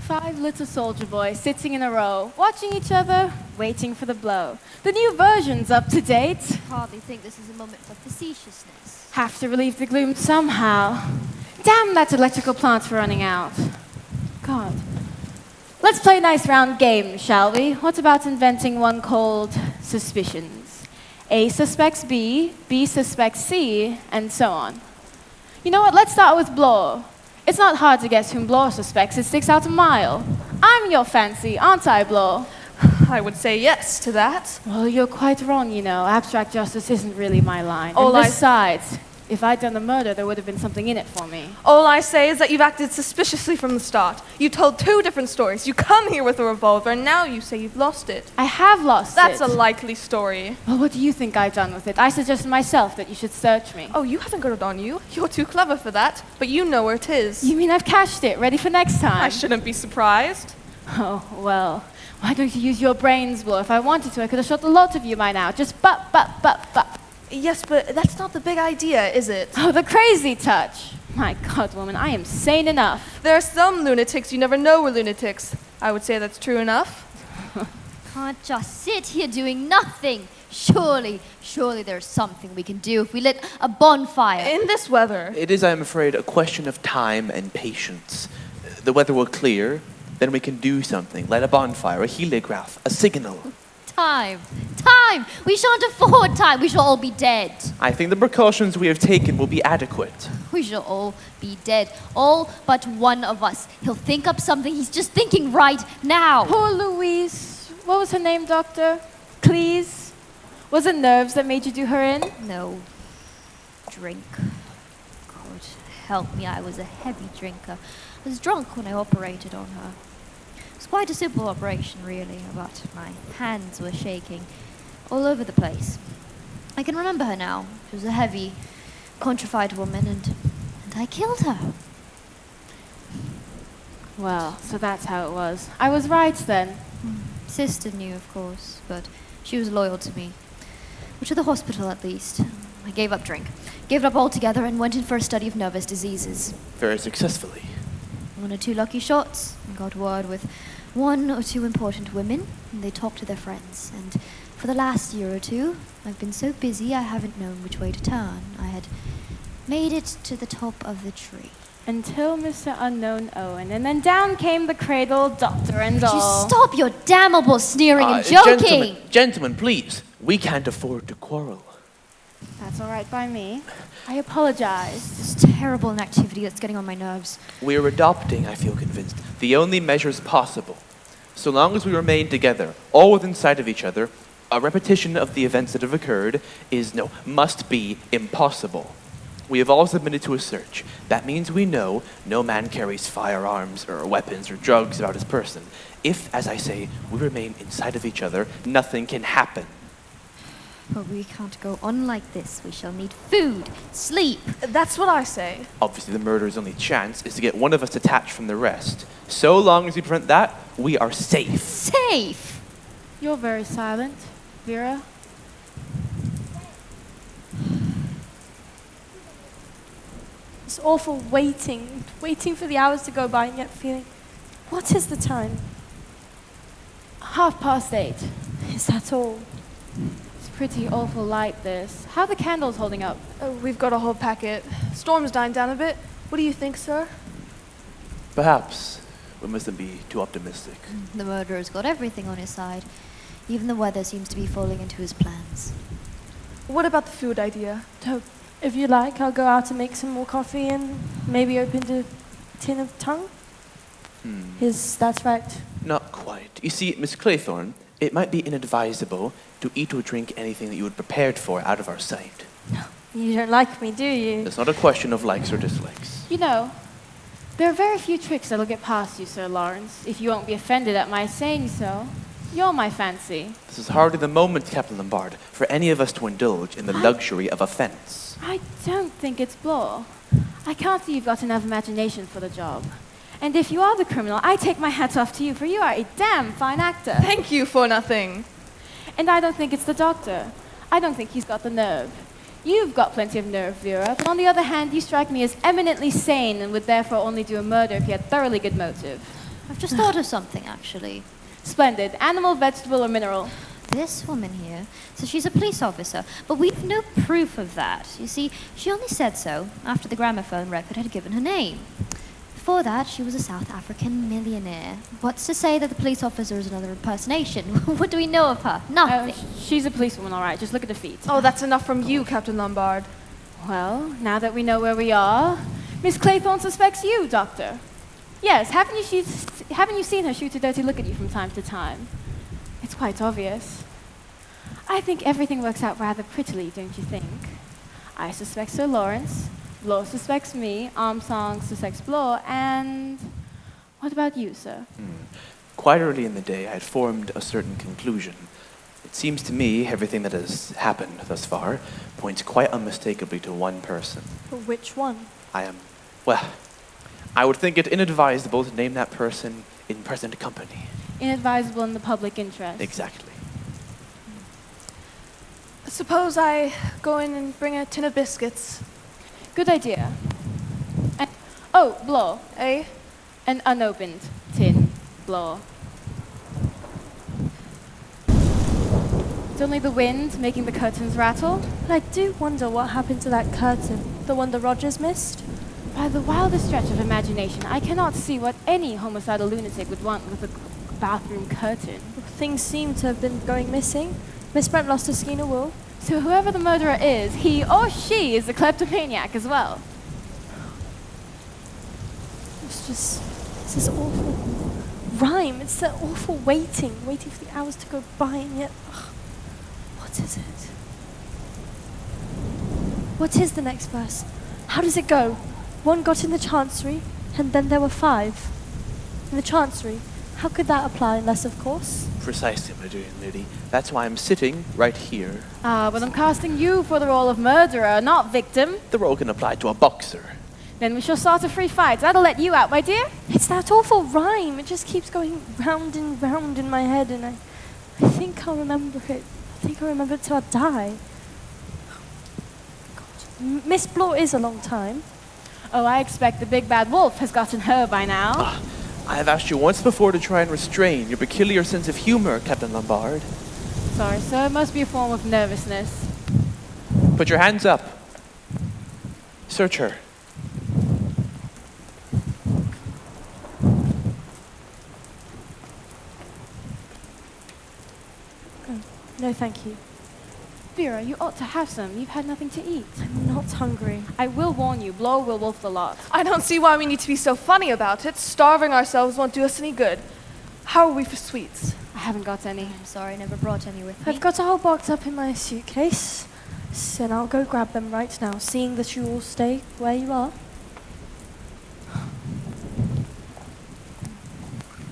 Five little soldier boys sitting in a row, watching each other, waiting for the blow. The new version's up to date. Hardly think this is a moment for facetiousness. Have to relieve the gloom somehow. Damn that electrical plant's running out. God. Let's play a nice round game, shall we? What about inventing one called Suspicions? A suspects B, B suspects C, and so on. You know what? Let's start with Blore. It's not hard to guess whom Blore suspects. It sticks out a mile. I'm your fancy, aren't I, Blore? I would say yes to that. Well, you're quite wrong, you know. Abstract justice isn't really my line. All And I- besides, if I'd done the murder, there would have been something in it for me. All I say is that you've acted suspiciously from the start. You told two different stories. You come here with a revolver, and now you say you've lost it. I have lost That's it. a likely story. Well, what do you think I've done with it? I suggested myself that you should search me. Oh, you haven't got it on you. You're too clever for that. But you know where it is. You mean I've cached it, ready for next time? I shouldn't be surprised. Oh, well, why don't you use your brains, Blore? If I wanted to, I could have shot a lot of you by now. Just but. Yes, but that's not the big idea, is it? Oh, the crazy touch. My God, woman, I am sane enough. There are some lunatics you never know were lunatics. I would say that's true enough. Can't just sit here doing nothing. Surely there's something we can do if we lit a bonfire. In this weather. It is, I am afraid, a question of time and patience. The weather will clear, then we can do something. Light a bonfire, a heliograph, a signal. Time. We shan't afford time. We shall all be dead. I think the precautions we have taken will be adequate. We shall all be dead. All but one of us. He'll think up something he's just thinking right now. Poor Louise. What was her name, Doctor? Cleese? Was it nerves that made you do her in? No. Drink. God help me, I was a heavy drinker. I was drunk when I operated on her. It was quite a simple operation, really, but my hands were shaking all over the place. I can remember her now. She was a heavy, contrite woman, and I killed her. Well, so that's how it was. I was right then. Sister knew, of course, but she was loyal to me. Or to the hospital, at least. I gave up drink. Gave it up altogether and went in for a study of nervous diseases. Very successfully. One or two lucky shots, and got word with one or two important women, and they talked to their friends. And for the last year or two, I've been so busy I haven't known which way to turn. I had made it to the top of the tree. Until Mr. Unknown Owen, and then down came the cradle, doctor and Would you all. stop your damnable sneering and joking? Gentlemen, please. We can't afford to quarrel. That's all right by me. I apologize. This terrible inactivity that's getting on my nerves. We're adopting, I feel convinced, the only measures possible. So long as we remain together, all within sight of each other, a repetition of the events that have occurred must be impossible. We have all submitted to a search. That means we know no man carries firearms or weapons or drugs about his person. If, as I say, we remain in sight of each other, nothing can happen. But we can't go on like this. We shall need food, sleep. That's what I say. Obviously, the murderer's only chance is to get one of us detached from the rest. So long as we prevent that, we are safe. Safe? You're very silent, Vera. It's awful waiting for the hours to go by and yet feeling, what is the time? 8:30. Is that all? It's pretty awful light, this. How are the candles holding up? Oh, we've got a whole packet. Storm's dying down a bit. What do you think, sir? Perhaps we mustn't be too optimistic. The murderer's got everything on his side. Even the weather seems to be falling into his plans. What about the food idea? So, if you like, I'll go out and make some more coffee and maybe open a tin of tongue. Is that right? Not quite. You see, Miss Claythorne, it might be inadvisable to eat or drink anything that you had prepared for out of our sight. You don't like me, do you? It's not a question of likes or dislikes. You know, there are very few tricks that'll get past you, Sir Lawrence. If you won't be offended at my saying so, you're my fancy. This is hardly the moment, Captain Lombard, for any of us to indulge in the luxury of offense. I don't think it's Blore. I can't see you've got enough imagination for the job. And if you are the criminal, I take my hat off to you, for you are a damn fine actor. Thank you for nothing. And I don't think it's the doctor. I don't think he's got the nerve. You've got plenty of nerve, Vera, but on the other hand, you strike me as eminently sane and would therefore only do a murder if you had thoroughly good motive. I've just thought of something, actually. Splendid. Animal, vegetable, or mineral? This woman here says she's a police officer, but we've no proof of that. You see, she only said so after the gramophone record had given her name. Before that, she was a South African millionaire. What's to say that the police officer is another impersonation? What do we know of her? Nothing. She's a policewoman, all right. Just look at her feet. Oh, that's enough from you, Captain Lombard. Well, now that we know where we are, Miss Claythorne suspects you, Doctor. Yes, haven't you seen her shoot a dirty look at you from time to time? It's quite obvious. I think everything works out rather prettily, don't you think? I suspect Sir Lawrence, Blore suspects me, Armstrong suspects Blore, and what about you, sir? Quite early in the day, I had formed a certain conclusion. It seems to me everything that has happened thus far points quite unmistakably to one person. Which one? I would think it inadvisable to name that person in present company. Inadvisable in the public interest. Exactly. Suppose I go in and bring a tin of biscuits. Good idea. And, oh, Blore. Eh? An unopened tin, Blore. It's only the wind making the curtains rattle. But I do wonder what happened to that curtain, the one the Rogers missed. By the wildest stretch of imagination, I cannot see what any homicidal lunatic would want with a bathroom curtain. Things seem to have been going missing. Miss Brent lost her skein of wool. So whoever the murderer is, he or she is a kleptomaniac as well. It's this awful rhyme. It's that awful waiting for the hours to go by, and yet, what is it? What is the next verse? How does it go? One got in the chancery, and then there were 5. In the chancery, how could that apply unless, of course? Precisely, my dear young lady. That's why I'm sitting right here. But I'm casting you for the role of murderer, not victim. The role can apply to a boxer. Then we shall start a free fight. That'll let you out, my dear. It's that awful rhyme. It just keeps going round and round in my head, and I think I'll remember it. I think I'll remember it till I die. God. Miss Blore is a long time. Oh, I expect the big bad wolf has gotten her by now. I have asked you once before to try and restrain your peculiar sense of humor, Captain Lombard. Sorry, sir. It must be a form of nervousness. Put your hands up. Search her. No, thank you. Vera, you ought to have some. You've had nothing to eat. I'm not hungry. I will warn you, Blore will wolf the lot. I don't see why we need to be so funny about it. Starving ourselves won't do us any good. How are we for sweets? I haven't got any. I'm sorry, I never brought any with me. I've got a whole box up in my suitcase, and I'll go grab them right now, seeing that you all stay where you are.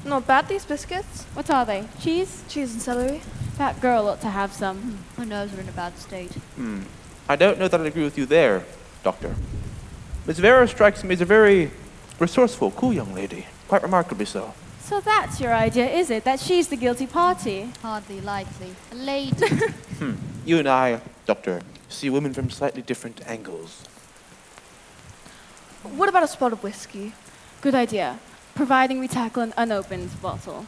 Not bad, these biscuits. What are they? Cheese? Cheese and celery. That girl ought to have some. My nerves are in a bad state. I don't know that I agree with you there, Doctor. Miss Vera strikes me as a very resourceful, cool young lady. Quite remarkably so. So that's your idea, is it? That she's the guilty party? Hardly likely. A lady. You and I, Doctor, see women from slightly different angles. What about a spot of whiskey? Good idea, providing we tackle an unopened bottle.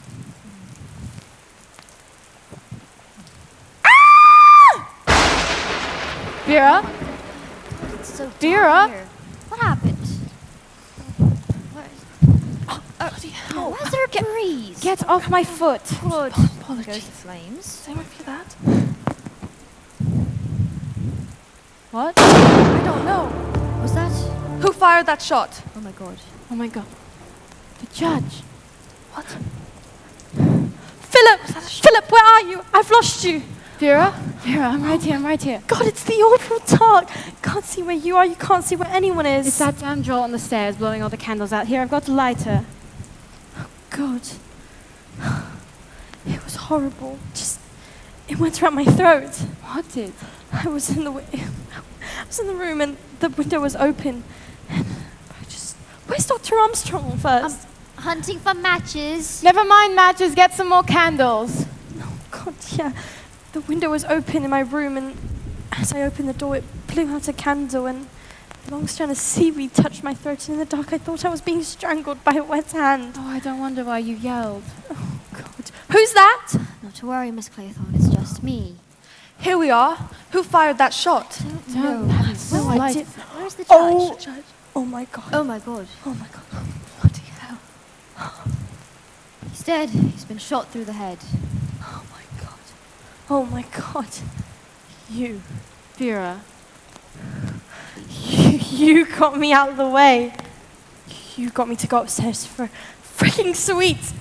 Vera? It's so Vera? here. What happened? Bloody hell. Where's there a breeze? Get off my foot. Good. Apologies. Goes the flames. Someone for that? What? I don't know. Was that? Who fired that shot? Oh my god. Oh my god. The judge. What? Philip, where are you? I've lost you. Vera, I'm right here. God, it's the awful dark. Can't see where you are. You can't see where anyone is. It's that damn drawer on the stairs blowing all the candles out. Here, I've got a lighter. God. It was horrible. It went around my throat. What did? I was in the room and the window was open. And where's Dr. Armstrong first? I'm hunting for matches. Never mind matches, get some more candles. Oh, God, yeah. The window was open in my room, and as I opened the door, it blew out a candle, and a long strand of seaweed touched my throat, and in the dark, I thought I was being strangled by a wet hand. Oh, I don't wonder why you yelled. Oh, God. Who's that? Not to worry, Miss Claythorne, it's just me. Here we are. Who fired that shot? No, I did. Where's the judge? Oh, my God. Oh, my God. Oh, my God. Bloody hell. He's dead. He's been shot through the head. Oh, my God. Oh, my God. You. Vera. You got me out of the way. You got me to go upstairs for freaking sweets.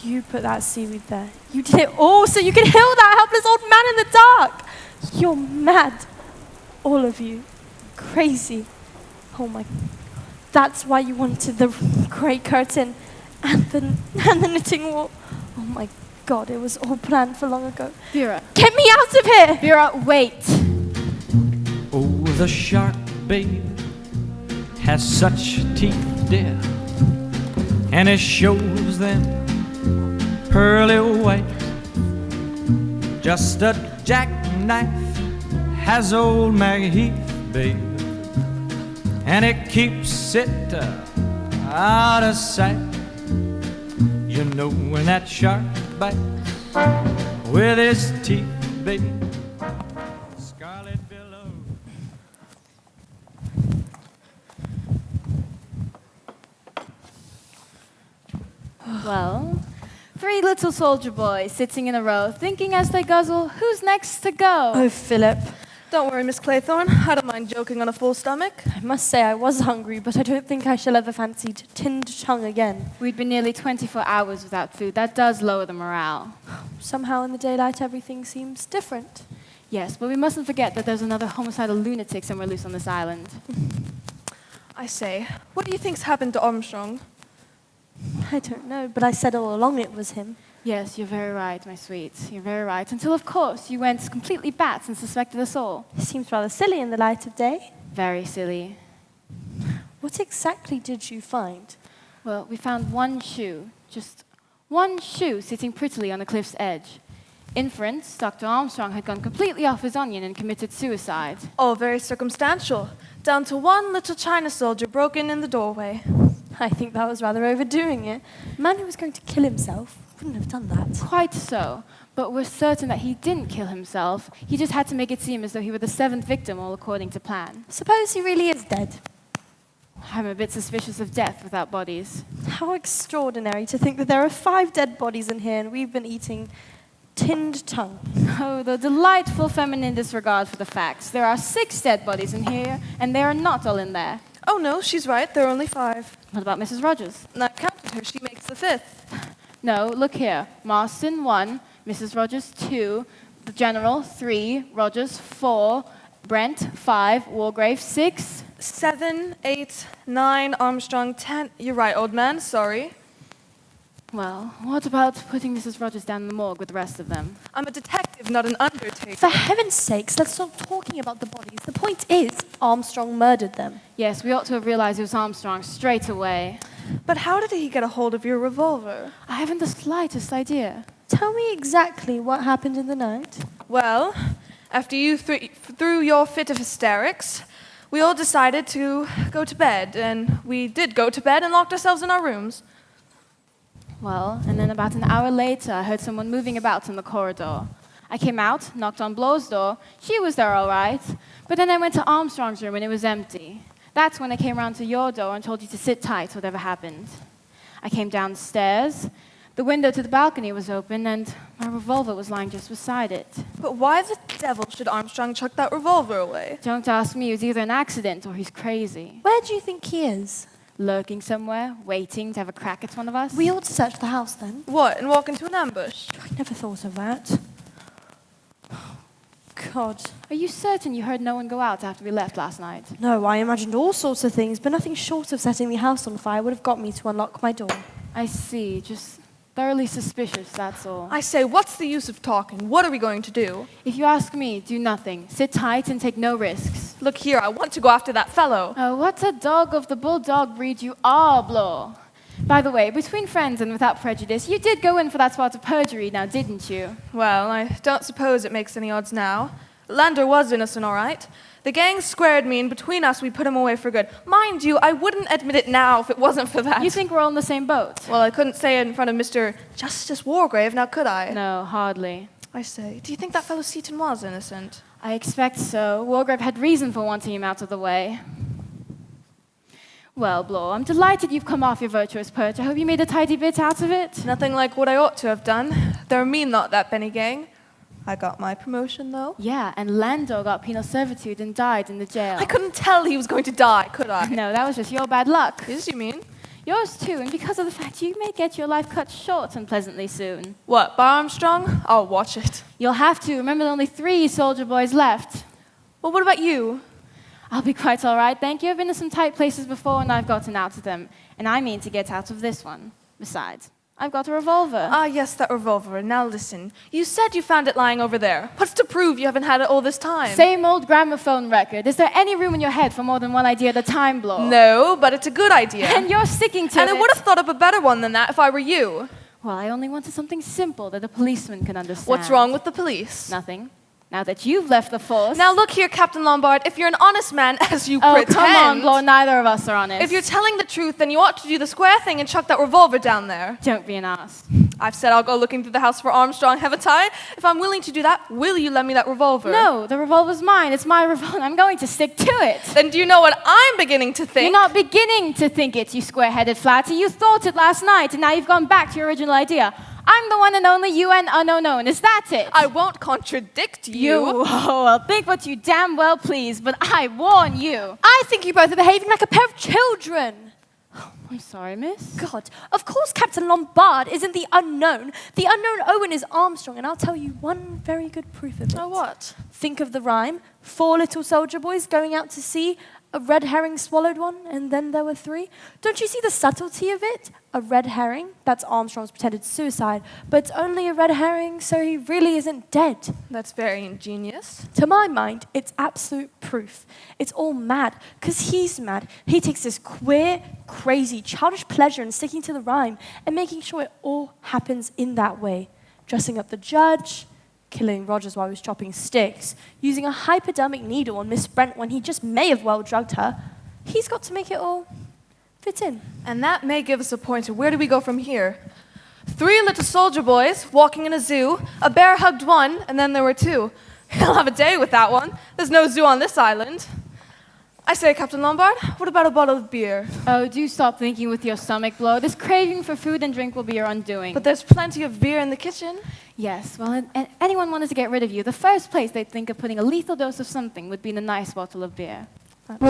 You put that seaweed there. You did it all so you could heal that helpless old man in the dark. You're mad. All of you. Crazy. Oh my. That's why you wanted the grey curtain and the knitting wall. Oh my God, it was all planned for long ago. Vera. Get me out of here! Vera, wait. Oh, the shark, babe, has such teeth, dear, and it shows them pearly white. Just a jackknife has old Maggie Heath, babe, and it keeps it out of sight. You know when that shark bites with his teeth, baby, scarlet billow. Well, three little soldier boys sitting in a row, thinking as they guzzle, who's next to go? Oh, Philip. Don't worry, Miss Claythorne. I don't mind joking on a full stomach. I must say I was hungry, but I don't think I shall ever fancy tinned tongue again. We'd been nearly 24 hours without food. That does lower the morale. Somehow in the daylight everything seems different. Yes, but we mustn't forget that there's another homicidal lunatic somewhere loose on this island. I say, what do you think's happened to Armstrong? I don't know, but I said all along it was him. Yes, you're very right, my sweet. You're very right. Until, of course, you went completely bats and suspected us all. It seems rather silly in the light of day. Very silly. What exactly did you find? Well, we found one shoe, just one shoe sitting prettily on the cliff's edge. Inference, Dr. Armstrong had gone completely off his onion and committed suicide. Oh, very circumstantial. Down to one little China soldier broken in the doorway. I think that was rather overdoing it. A man who was going to kill himself wouldn't have done that. Quite so. But we're certain that he didn't kill himself. He just had to make it seem as though he were the seventh victim, all according to plan. Suppose he really is dead. I'm a bit suspicious of death without bodies. How extraordinary to think that there are 5 dead bodies in here and we've been eating tinned tongue. Oh, the delightful feminine disregard for the facts. There are 6 dead bodies in here, and they are not all in there. Oh, no, she's right. There are only 5. What about Mrs. Rogers? And I've counted her. She makes the 5th. No, look here. Marston, 1. Mrs. Rogers, 2. The General, 3. Rogers, 4. Brent, 5. Wargrave, 6. 7, 8, 9, Armstrong, 10. You're right, old man. Sorry. Well, what about putting Mrs. Rogers down in the morgue with the rest of them? I'm a detective, not an undertaker. For heaven's sakes, let's stop talking about the bodies. The point is, Armstrong murdered them. Yes, we ought to have realized it was Armstrong straight away. But how did he get a hold of your revolver? I haven't the slightest idea. Tell me exactly what happened in the night. Well, after you threw your fit of hysterics, we all decided to go to bed, and we did go to bed and locked ourselves in our rooms. Well, and then about an hour later, I heard someone moving about in the corridor. I came out, knocked on Blow's door. She was there all right. But then I went to Armstrong's room and it was empty. That's when I came round to your door and told you to sit tight, whatever happened. I came downstairs. The window to the balcony was open and my revolver was lying just beside it. But why the devil should Armstrong chuck that revolver away? Don't ask me. It was either an accident or he's crazy. Where do you think he is? lurking somewhere, waiting to have a crack at one of us. We ought to search the house then. What, and walk into an ambush? I never thought of that. God. Are you certain you heard no one go out after we left last night? No, I imagined all sorts of things, but nothing short of setting the house on fire would have got me to unlock my door. I see. Just thoroughly suspicious, that's all. I say, what's the use of talking? What are we going to do? If you ask me, do nothing. Sit tight and take no risks. Look here, I want to go after that fellow. Oh, what a dog of the bulldog breed you are, Blore. By the way, between friends and without prejudice, you did go in for that spot of perjury now, didn't you? Well, I don't suppose it makes any odds now. Lander was innocent, all right. The gang squared me, and between us, we put him away for good. Mind you, I wouldn't admit it now if it wasn't for that. You think we're all in the same boat? Well, I couldn't say it in front of Mr. Justice Wargrave, now could I? No, hardly. I say, do you think that fellow Seaton was innocent? I expect so. Wargrave had reason for wanting him out of the way. Well, Blore, I'm delighted you've come off your virtuous perch. I hope you made a tidy bit out of it. Nothing like what I ought to have done. They're mean, not that Benny gang. I got my promotion, though. Yeah, and Lando got penal servitude and died in the jail. I couldn't tell he was going to die, could I? No, that was just your bad luck. Yes, you mean? Yours too, and because of the fact you may get your life cut short unpleasantly soon. What, by Armstrong? I'll watch it. You'll have to. Remember, there are only 3 soldier boys left. Well, what about you? I'll be quite all right, thank you. I've been in some tight places before, and I've gotten out of them. And I mean to get out of this one. Besides, I've got a revolver. Ah, yes, that revolver. Now listen. You said you found it lying over there. What's to prove you haven't had it all this time? Same old gramophone record. Is there any room in your head for more than one idea at a time, Blore? No, but it's a good idea. And you're sticking to it. And I would have thought up a better one than that if I were you. Well, I only wanted something simple that a policeman can understand. What's wrong with the police? Nothing. Now that you've left the force... Now look here, Captain Lombard, if you're an honest man, as you pretend... pretend... come on, Blore, neither of us are honest. If you're telling the truth, then you ought to do the square thing and chuck that revolver down there. Don't be an ass. I've said I'll go looking through the house for Armstrong, haven't I? If I'm willing to do that, will you lend me that revolver? No, the revolver's mine. It's my revolver. I'm going to stick to it. Then do you know what I'm beginning to think? You're not beginning to think it, you square-headed flatty. You thought it last night, and now you've gone back to your original idea. I'm the one and only UN unknown. Is that it? I won't contradict you. Oh, well, think what you damn well please, but I warn you. I think you both are behaving like a pair of children. I'm sorry, miss. God, of course Captain Lombard isn't the unknown. The unknown Owen is Armstrong, and I'll tell you one very good proof of it. Oh, what? Think of the rhyme. 4 little soldier boys going out to sea. A red herring swallowed one, and then there were 3. Don't you see the subtlety of it? A red herring, that's Armstrong's pretended suicide, but it's only a red herring, so he really isn't dead. That's very ingenious. To my mind, it's absolute proof. It's all mad, because he's mad. He takes this queer, crazy, childish pleasure in sticking to the rhyme and making sure it all happens in that way. Dressing up the judge, killing Rogers while he was chopping sticks, using a hypodermic needle on Miss Brent when he just may have well drugged her. He's got to make it all fit in. And that may give us a pointer. Where do we go from here? 3 little soldier boys walking in a zoo, a bear hugged one, and then there were 2. He'll have a day with that one. There's no zoo on this island. I say, Captain Lombard, what about a bottle of beer? Oh, do stop thinking with your stomach, Blore. This craving for food and drink will be your undoing. But there's plenty of beer in the kitchen. Yes, well, and anyone wanted to get rid of you, the first place they'd think of putting a lethal dose of something would be in a nice bottle of beer. That's true.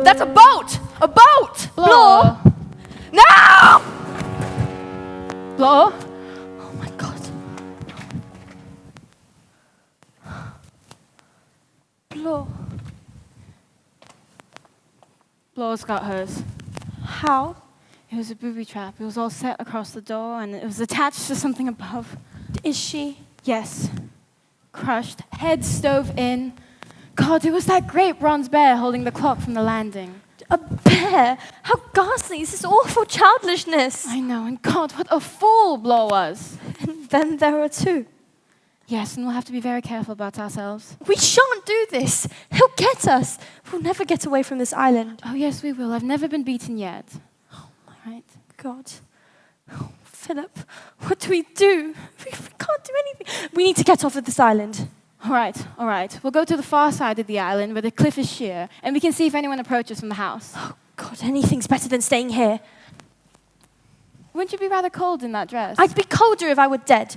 That's a boat! A boat! Blore! No! Blore? Oh my God. Blore. Blore's got hers. How? It was a booby trap. It was all set across the door, and it was attached to something above. Is she? Yes. Crushed, head stove in. God, it was that great bronze bear holding the clock from the landing. A bear? How ghastly is this awful childishness? I know, and God, what a fool Blore was. And then there are 2. Yes, and we'll have to be very careful about ourselves. We shan't do this. He'll get us. We'll never get away from this island. Oh, yes, we will. I've never been beaten yet. Oh, my right. God. Oh, Philip, what do? We can't do anything. We need to get off of this island. All right. We'll go to the far side of the island where the cliff is sheer, and we can see if anyone approaches from the house. Oh, God, anything's better than staying here. Wouldn't you be rather cold in that dress? I'd be colder if I were dead.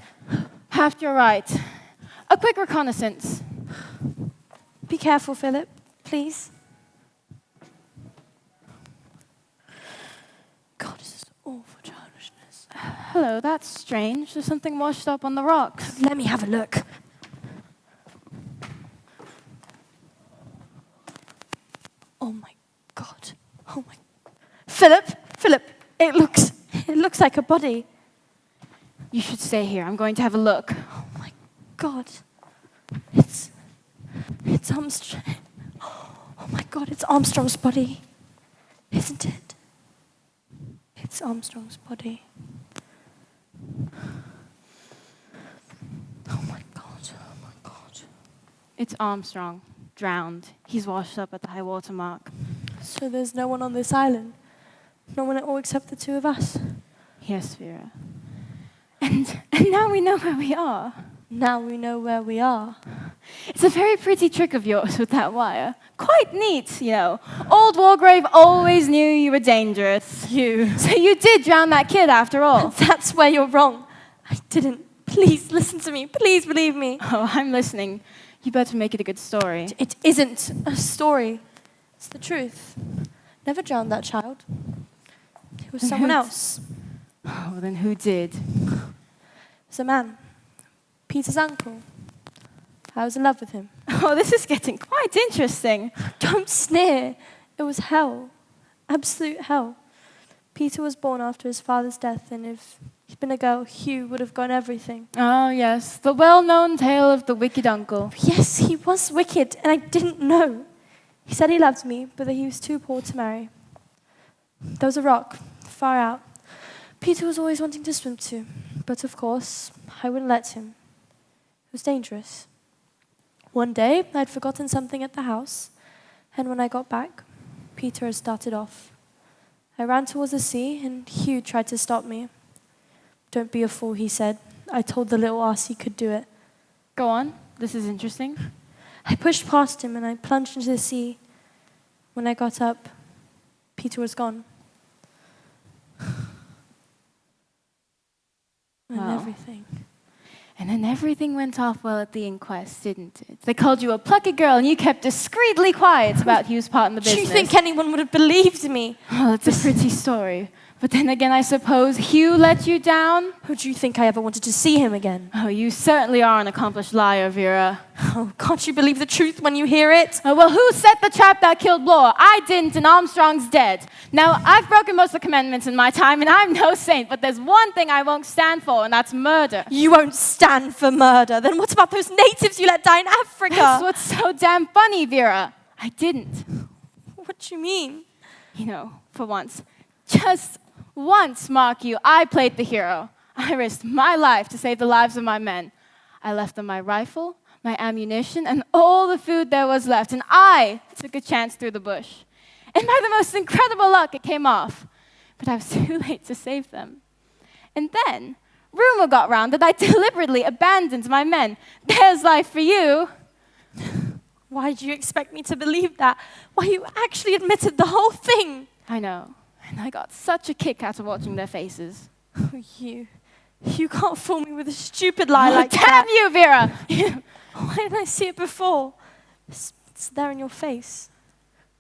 Perhaps you're right. A quick reconnaissance. Be careful, Philip, please. Hello, that's strange. There's something washed up on the rocks. Let me have a look. Oh my God. Oh my. Philip, it looks like a body. You should stay here. I'm going to have a look. Oh my God. It's Armstrong. Oh my God, it's Armstrong's body. Isn't it? It's Armstrong's body. Oh my God. It's Armstrong, drowned. He's washed up at the high water mark. So there's no one on this island? No one at all except the two of us? Yes, Vera. And now we know where we are. Now we know where we are. It's a very pretty trick of yours with that wire. Quite neat, you know. Old Wargrave always knew you were dangerous. So you did drown that kid after all. That's where you're wrong. I didn't. Please listen to me. Please believe me. Oh, I'm listening. You better make it a good story. It isn't a story. It's the truth. Never drowned that child. It was someone else. Oh, then who did? It was a man. Peter's uncle. I was in love with him. Oh, this is getting quite interesting. Don't sneer. It was hell. Absolute hell. Peter was born after his father's death, and if he'd been a girl, Hugh would have got everything. Oh, yes. The well-known tale of the wicked uncle. Yes, he was wicked, and I didn't know. He said he loved me, but that he was too poor to marry. There was a rock, far out. Peter was always wanting to swim to, but of course, I wouldn't let him. It was dangerous. One day, I'd forgotten something at the house, and when I got back, Peter had started off. I ran towards the sea, and Hugh tried to stop me. Don't be a fool, he said. I told the little ass he could do it. Go on. This is interesting. I pushed past him, and I plunged into the sea. When I got up, Peter was gone. And everything. And then everything went off well at the inquest, didn't it? They called you a plucky girl, and you kept discreetly quiet about Hugh's part in the business. Do you think anyone would have believed me? Well, it's a pretty story. But then again, I suppose Hugh let you down? Who do you think I ever wanted to see him again? Oh, you certainly are an accomplished liar, Vera. Oh, can't you believe the truth when you hear it? Oh, well, who set the trap that killed Bloor? I didn't, and Armstrong's dead. Now, I've broken most of the commandments in my time, and I'm no saint, but there's one thing I won't stand for, and that's murder. You won't stand for murder. Then what about those natives you let die in Africa? That's what's so damn funny, Vera. I didn't. What do you mean? You know, for once, just once, mark you, I played the hero. I risked my life to save the lives of my men. I left them my rifle, my ammunition, and all the food there was left, and I took a chance through the bush. And by the most incredible luck, it came off. But I was too late to save them. And then, rumor got round that I deliberately abandoned my men. There's life for you. Why did you expect me to believe that? Why, you actually admitted the whole thing. I know. And I got such a kick out of watching their faces. Oh, you can't fool me with a stupid lie like damn that. You, Vera! Why didn't I see it before? It's there in your face.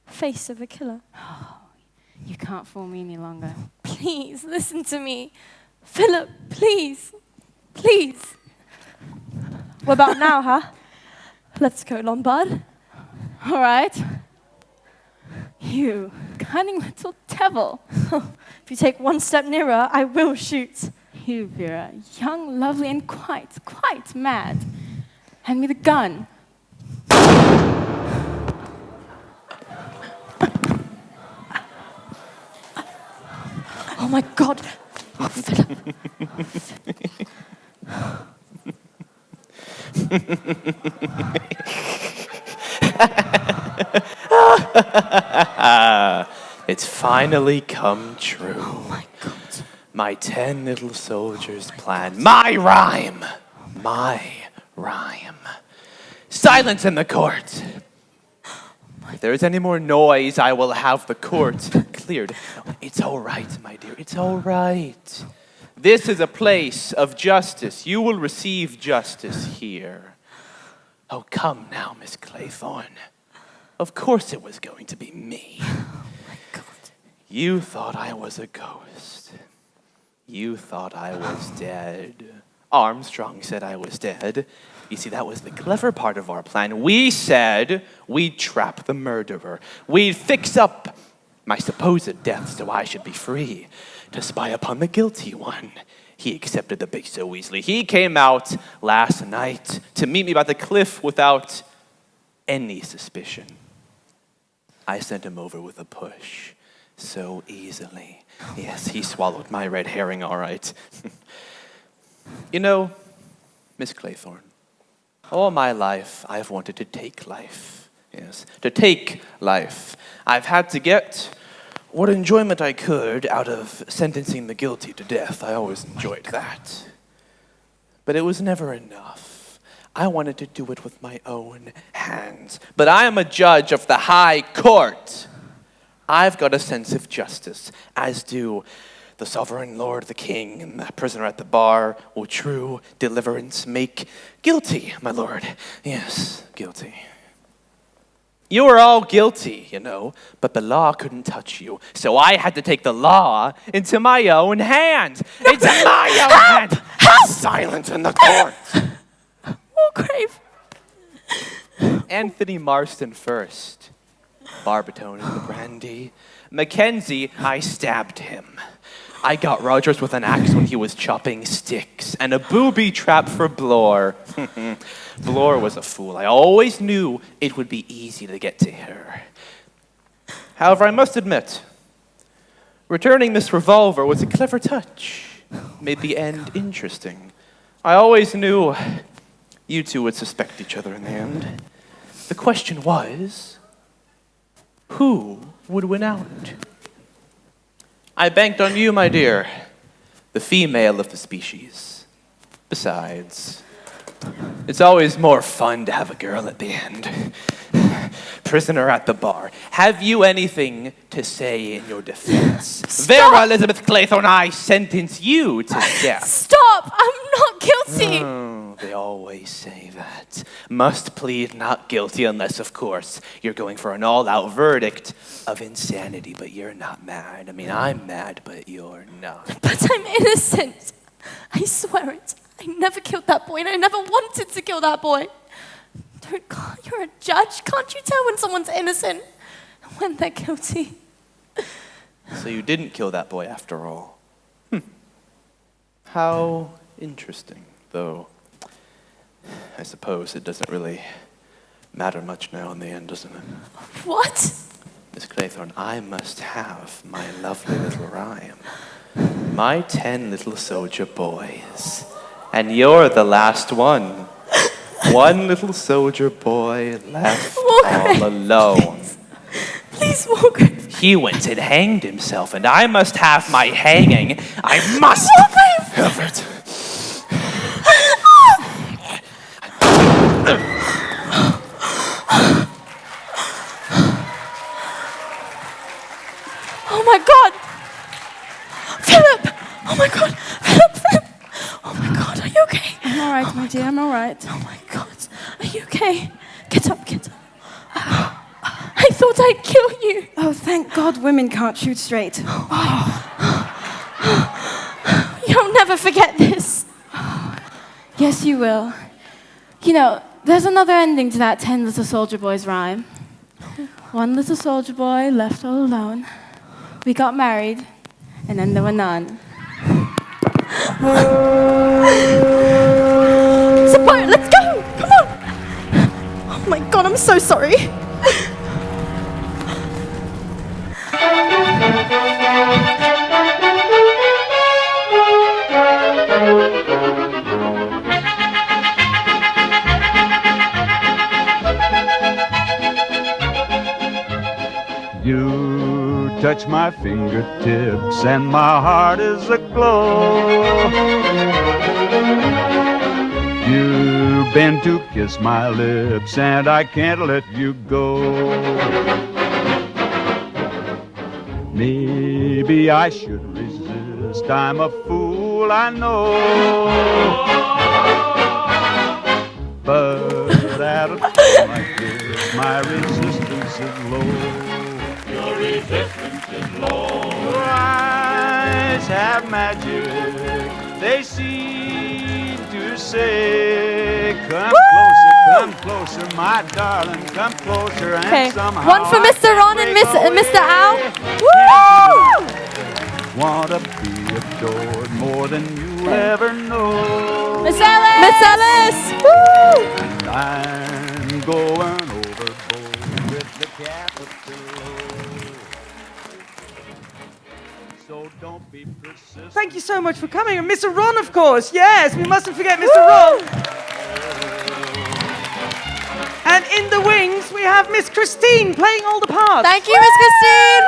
Face of a killer. Oh, you can't fool me any longer. Please, listen to me. Philip, please. Please. What about now, huh? Let's go, Lombard. All right. You cunning little devil. If you take one step nearer, I will shoot. You, Vera, young, lovely, and quite mad. Hand me the gun. Oh my God. Oh, Philip. It's finally come true. Oh my God. My 10 little soldiers' plan. My rhyme. My rhyme. Silence in the court. If there is any more noise, I will have the court cleared. It's all right, my dear. It's all right. This is a place of justice. You will receive justice here. Oh, come now, Miss Claythorne. Of course it was going to be me. Oh my God. You thought I was a ghost. You thought I was dead. Armstrong said I was dead. You see, that was the clever part of our plan. We said we'd trap the murderer. We'd fix up my supposed death so I should be free to spy upon the guilty one. He accepted the bait so easily. He came out last night to meet me by the cliff without any suspicion. I sent him over with a push so easily. Yes, he swallowed my red herring all right. You know, Miss Claythorne, all my life I've wanted to take life. Yes, to take life. I've had to get what enjoyment I could out of sentencing the guilty to death. I always enjoyed that. But it was never enough. I wanted to do it with my own hands. But I am a judge of the high court. I've got a sense of justice, as do the sovereign lord, the king, and the prisoner at the bar. Will true deliverance make guilty, my lord? Yes, guilty. You were all guilty, you know, but the law couldn't touch you. So I had to take the law into my own hands. Into my own hands. Silence in the court. Wargrave. Anthony Marston first. Barbertone in the brandy. Mackenzie, I stabbed him. I got Rogers with an axe when he was chopping sticks, and a booby trap for Blore. Blore was a fool. I always knew it would be easy to get to her. However, I must admit, returning this revolver was a clever touch. Made the end interesting. I always knew you two would suspect each other in the end. The question was, who would win out? I banked on you, my dear, the female of the species. Besides, it's always more fun to have a girl at the end. Prisoner at the bar, have you anything to say in your defense? Vera Elizabeth Claythorne, I sentence you to death. Stop! I'm not guilty! Oh, they always say that. Must plead not guilty unless, of course, you're going for an all-out verdict of insanity, but you're not mad. I mean, I'm mad, but you're not. But I'm innocent. I swear it. I never killed that boy, and I never wanted to kill that boy. You're a judge. Can't you tell when someone's innocent and when they're guilty? So you didn't kill that boy after all. How interesting, though. I suppose it doesn't really matter much now in the end, doesn't it? What? Miss Claythorne, I must have my lovely little rhyme. My 10 little soldier boys. And you're the last one. One little soldier boy left all alone. Please, Wargrave. He went and hanged himself, and I must have my hanging. I must have it. Oh my God! Philip! Oh my God! Philip! Oh my God, are you okay? I'm all right, my dear, I'm all right. Oh my God, are you okay? Get up, get up. I thought I'd kill you. Oh, thank God women can't shoot straight. You'll never forget this. Yes, you will. You know, there's another ending to that 10 little soldier boys rhyme. One little soldier boy left all alone. We got married, and then there were none. Sapphire, let's go! Come on! Oh my God, I'm so sorry. You touch my fingertips and my heart is aglow. You bend to kiss my lips and I can't let you go. Maybe I should resist, I'm a fool, I know. But at a time like this, my resistance is low. Your resistance is low. I eyes have magic. They seem to say, come closer, my darling, come closer. Okay, And somehow one for Mr. Ron and Mr. Al. Woo! Wanna be adored more than you ever know. Miss Ellis! Miss Ellis! Woo! And I'm going overboard with the capital. So don't be persistent. Thank you so much for coming. And Mr. Ron, of course. Yes, we mustn't forget Mr. Ron. And in the wings, we have Miss Christine playing all the parts. Thank you, Miss Christine!